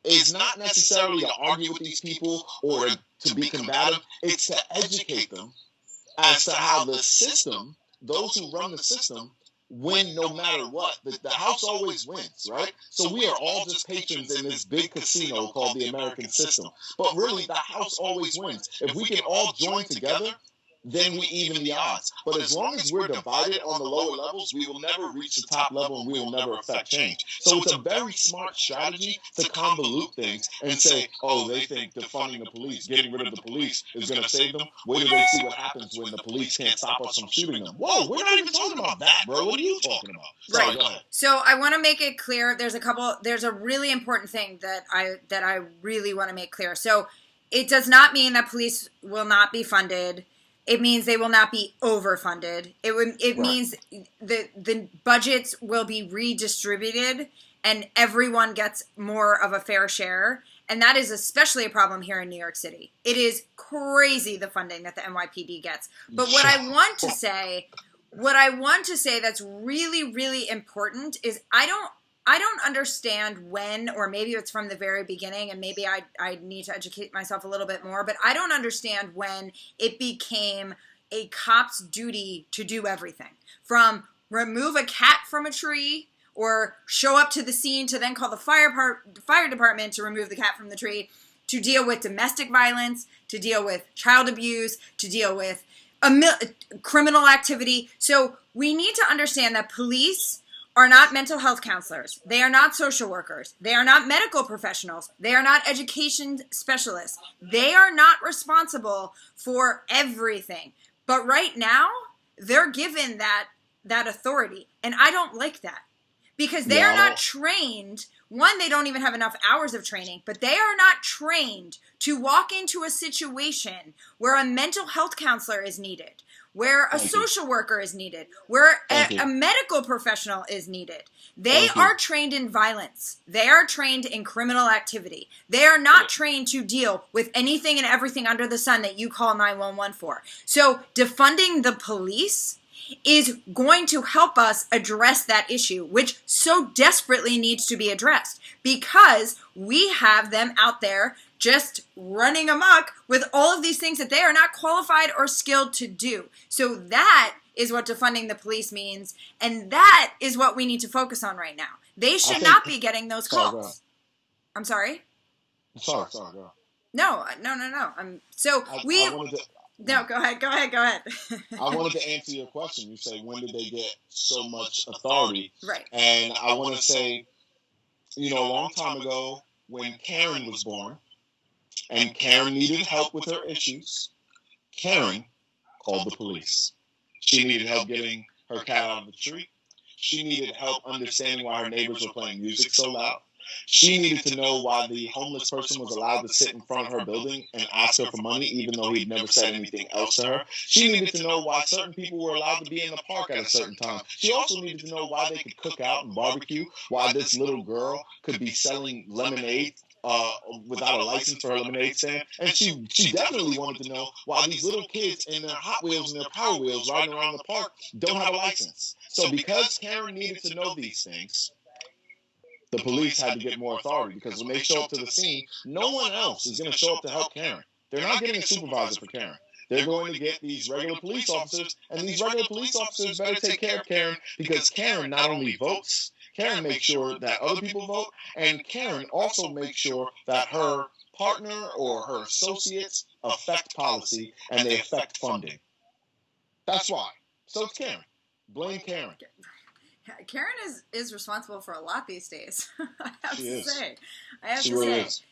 is not necessarily to argue with these people or to be combative. It's to educate them as to how the system, those who run the system, win no matter what. The house always wins, right? So we are all just patrons in this big casino called the American system. But really, the house always wins. If we can all join together, then we even the odds. But as long as we're divided on the lower levels, we will never reach the top level, and we will never affect change. So it's a very smart strategy to convolute things and say, oh, they think defunding the police, getting rid of the police is going to save them. Wait till they see what happens when the police can't stop us from shooting them. Whoa, we're not even talking about that, bro. What are you talking about? Sorry, go ahead. So I want to make it clear. There's a really important thing that I really want to make clear. So it does not mean that police will not be funded. It means they will not be overfunded. It means the budgets will be redistributed and everyone gets more of a fair share. And that is especially a problem here in New York City. It is crazy, the funding that the NYPD gets. But what I want to say that's really, really important is I don't understand when, or maybe it's from the very beginning, and maybe I need to educate myself a little bit more, but I don't understand when it became a cop's duty to do everything. From remove a cat from a tree, or show up to the scene to then call the fire department to remove the cat from the tree, to deal with domestic violence, to deal with child abuse, to deal with criminal activity. So we need to understand that police are not mental health counselors. They are not social workers. They are not medical professionals. They are not education specialists. They are not responsible for everything. But right now, they're given that authority. And I don't like that. Because they are not trained. One, they don't even have enough hours of training. But they are not trained to walk into a situation where a mental health counselor is needed, where a social worker is needed, where a medical professional is needed. They are trained in violence. They are trained in criminal activity. They are not trained to deal with anything and everything under the sun that you call 911 for. So defunding the police is going to help us address that issue, which so desperately needs to be addressed, because we have them out there just running amok with all of these things that they are not qualified or skilled to do. So that is what defunding the police means, and that is what we need to focus on right now. They should not be getting those calls. I'm sorry? Sorry, go. No. No, go ahead. I wanted to answer your question. You say, when did they get so much authority? Right. And I want to say, a long time ago, when Karen was born, and Karen needed help with her issues, Karen called the police. She needed help getting her cat out of the tree. She needed help understanding why her neighbors were playing music so loud. She needed to know why the homeless person was allowed to sit in front of her building and ask her for money, even though he'd never said anything else to her. She needed to know why certain people were allowed to be in the park at a certain time. She also needed to know why they could cook out and barbecue, why this little girl could be selling lemonade without a license for her lemonade stand. And she definitely wanted to know why these little kids in their Hot Wheels and their Power Wheels riding around the park don't have a license. So because Karen needed to know these things, the police had to get more authority, because when they show up to the scene, no one else is going to show up to help Karen. They're not getting a supervisor for Karen. They're going to get these regular police officers, and these regular police officers better take care of Karen, because Karen not only votes, Karen makes sure that other people vote, and Karen also makes sure that her partner or her associates affect policy and they affect funding. That's why. So it's Karen. Blame Karen. Karen is responsible for a lot these days. I have to say. Is.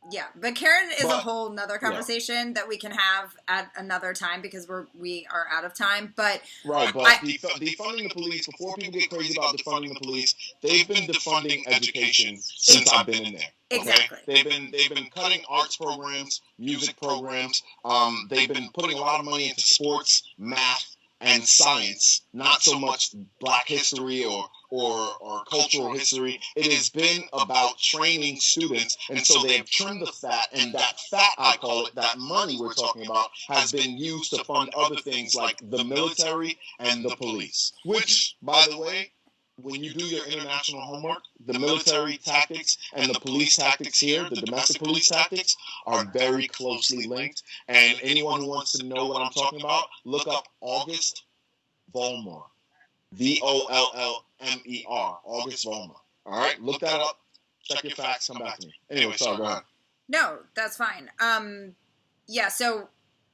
Yeah, but Karen is a whole nother conversation that we can have at another time, because we are out of time. But right, but defunding the police, before people get crazy about defunding the police, they've been defunding education since I've been in there. Okay? Exactly. They've been cutting arts programs, music programs. They've been putting a lot of money into sports, math, and science. Not so much Black history or cultural history. It has been about training students, and so they've trimmed the fat, and that fat, I call it, that money we're talking about, has been used to fund other things like the military and the police. Which, by the way, when you do your international homework, the military tactics and the police tactics here, the domestic police tactics, are very closely linked. And anyone who wants to know what I'm talking about, look up August Vollmer. Vollmer. August Vollmer. All right, look that up. Check your facts. Come back to me. Anyway, sorry, go ahead. No, that's fine. Yeah, so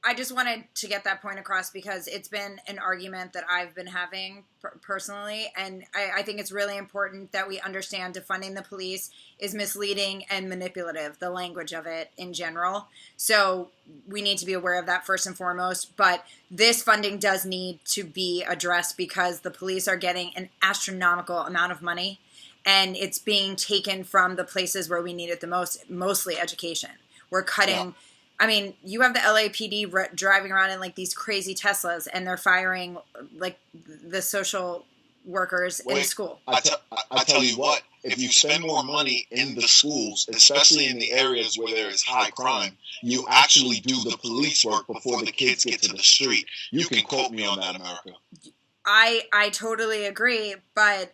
I just wanted to get that point across, because it's been an argument that I've been having personally, and I think it's really important that we understand defunding the police is misleading and manipulative, the language of it in general. So we need to be aware of that first and foremost, but this funding does need to be addressed, because the police are getting an astronomical amount of money, and it's being taken from the places where we need it the most, mostly education. We're cutting... Yeah. I mean, you have the LAPD driving around in like these crazy Teslas, and they're firing like the social workers in school. I tell you what, if you spend more money in the schools, especially in the areas where there is high crime, you actually do the police work before the kids get to the street. You can quote me on that, America. I totally agree, but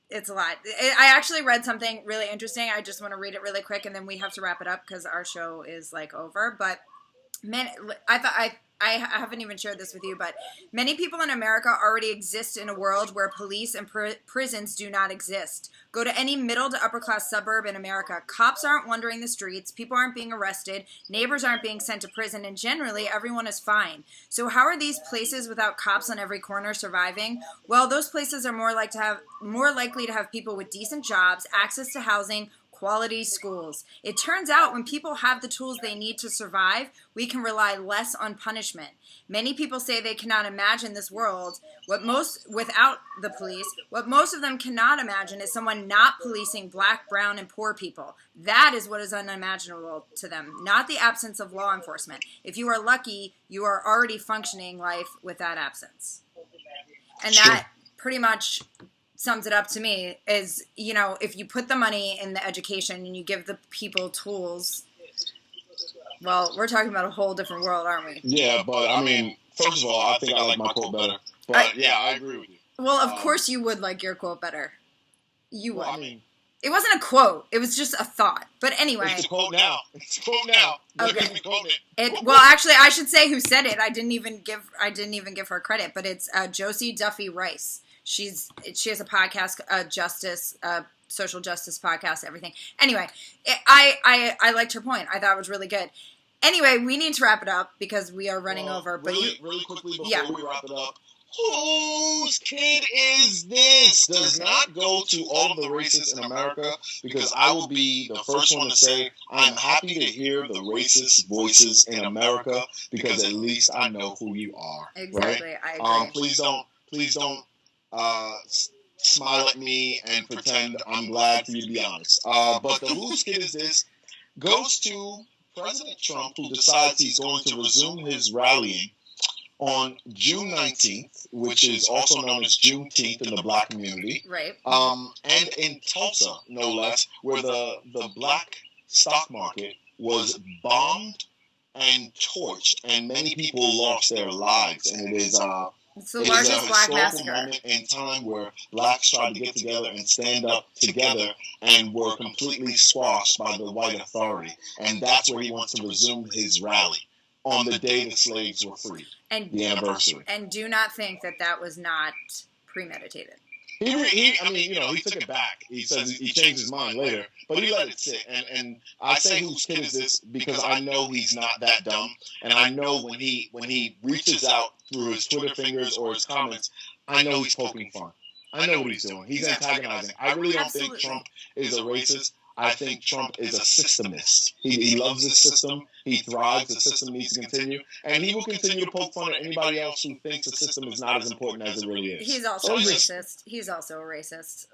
it's a lot. I actually read something really interesting. I just want to read it really quick, and then we have to wrap it up because our show is like over. But I haven't even shared this with you, but many people in America already exist in a world where police and prisons do not exist. Go to any middle to upper class suburb in America. Cops aren't wandering the streets. People aren't being arrested. Neighbors aren't being sent to prison. And generally, everyone is fine. So how are these places without cops on every corner surviving? Well, those places are more likely to have people with decent jobs, access to housing, quality schools. It turns out when people have the tools they need to survive, we can rely less on punishment. Many people say they cannot imagine this world without the police. What most of them cannot imagine is someone not policing Black, brown, and poor people. That is what is unimaginable to them, not the absence of law enforcement. If you are lucky, you are already functioning life with that absence. And that pretty much sums it up to me is, if you put the money in the education and you give the people tools, well, we're talking about a whole different world, aren't we? Yeah, but I mean, first of all, I think I like my quote better. But I agree with you. Well, of course you would like your quote better. You would. Well, I mean, it wasn't a quote. It was just a thought. But anyway. It's a quote now. Okay. Well, actually, I should say who said it. I didn't even give her credit, but it's Josie Duffy Rice. She has a podcast, social justice podcast, everything. Anyway, I liked her point. I thought it was really good. Anyway, we need to wrap it up because we are running over. But really quickly before we wrap it up, whose kid is this? Does not go to all of the racists in America, because I will be the first one to say I'm happy to hear the racist voices in America, because at least I know who you are. Exactly, right? I agree. Please don't smile at me and pretend I'm glad for you to be honest. But the whose kid is this goes to President Trump, who decides he's going to resume his rallying on June 19th, which is also known as Juneteenth in the black community. Right. And in Tulsa, no less, where the black stock market was bombed and torched, and many people lost their lives. And it is it's the largest black massacre moment in time where blacks tried to get together and stand up together and were completely squashed by the white authority. And that's where he wants to resume his rally on the day the slaves were freed, and the anniversary. And do not think that was not premeditated. He took it back. He says he changed his mind later, but he let it sit. And I say whose kid is this because I know he's not that dumb, and I know when he reaches out through his Twitter fingers or his comments, I know he's poking fun. I know what he's doing. He's antagonizing. I really don't think Trump is a racist. I think Trump is a systemist. He loves this system. He thrives. The system needs to continue. And he will continue to poke fun at anybody else who thinks the system is not as important as it really is. He's also a racist. He's also a racist.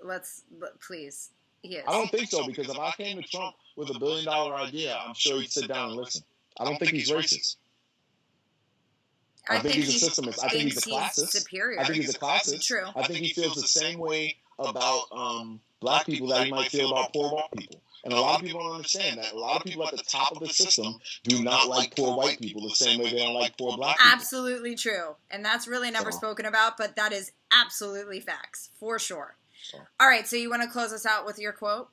Please. He is. I don't think so, because if I came to Trump with $1 billion idea, I'm sure he'd sit down and listen. I don't think he's racist. I think he's a systemist. I think he's a classist. Superior. I think he's a classist. True. I think he feels the same way about black people that he might feel about poor white people. And a lot of people don't understand that. A lot of people at the top of the system do not like poor white people the same way they don't like poor black people. Absolutely true. And that's really never spoken about, but that is absolutely facts, for sure. All right, so you want to close us out with your quote?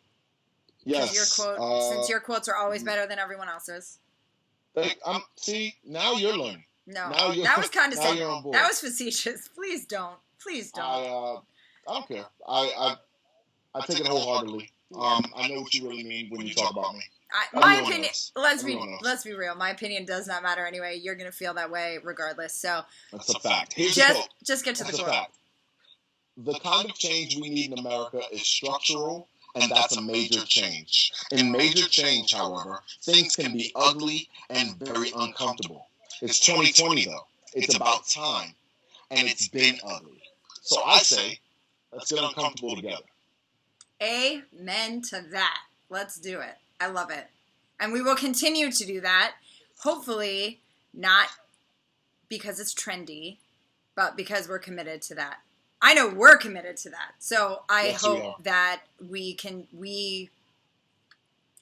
Yes. Since your quotes are always better than everyone else's. See, now you're learning. No, that was condescending. That was facetious. Please don't. I don't care. I take it wholeheartedly. I know what you really mean when you talk about me. My opinion. Let's be real. My opinion does not matter anyway. You're gonna feel that way regardless. So that's a fact. Just get to the quote. The kind of change we need in America is structural, and that's a major change. In major change, however, things can be ugly and very uncomfortable. It's 2020, though. It's about time, and it's been ugly. So I say, let's get uncomfortable together. Amen to that. Let's do it. I love it. And we will continue to do that. Hopefully, not because it's trendy, but because we're committed to that. I know we're committed to that. So I hope that we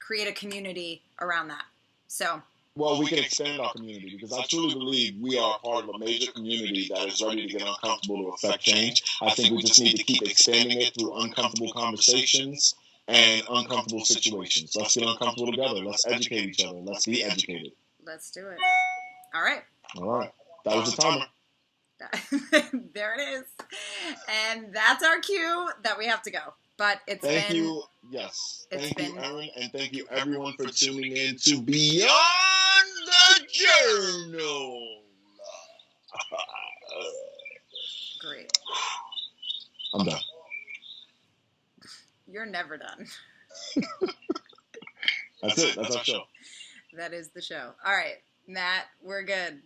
create a community around that. So. Well, we can expand our community, because I truly believe we are part of a major community that is ready to get uncomfortable to affect change. I think we just need to keep expanding it through uncomfortable conversations and uncomfortable situations. Let's get uncomfortable together. Let's educate each other. Let's be educated. Let's do it. All right. That was the timer. There it is. And that's our cue that we have to go. But Thank you. Yes. Thank you, Erin, and thank you, everyone, for tuning in to Beyond the Journal. Great. I'm done. You're never done. That's it. That's our show. That is the show. All right, Matt, we're good.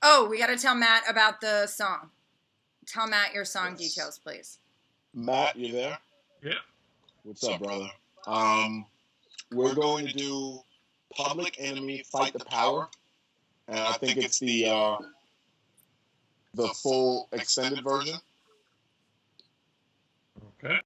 Oh, we got to tell Matt about the song. Tell Matt your song details, please. Matt, you there? Yeah. What's up, brother? We're going to do Public Enemy, Fight the Power. And I think it's the full extended version.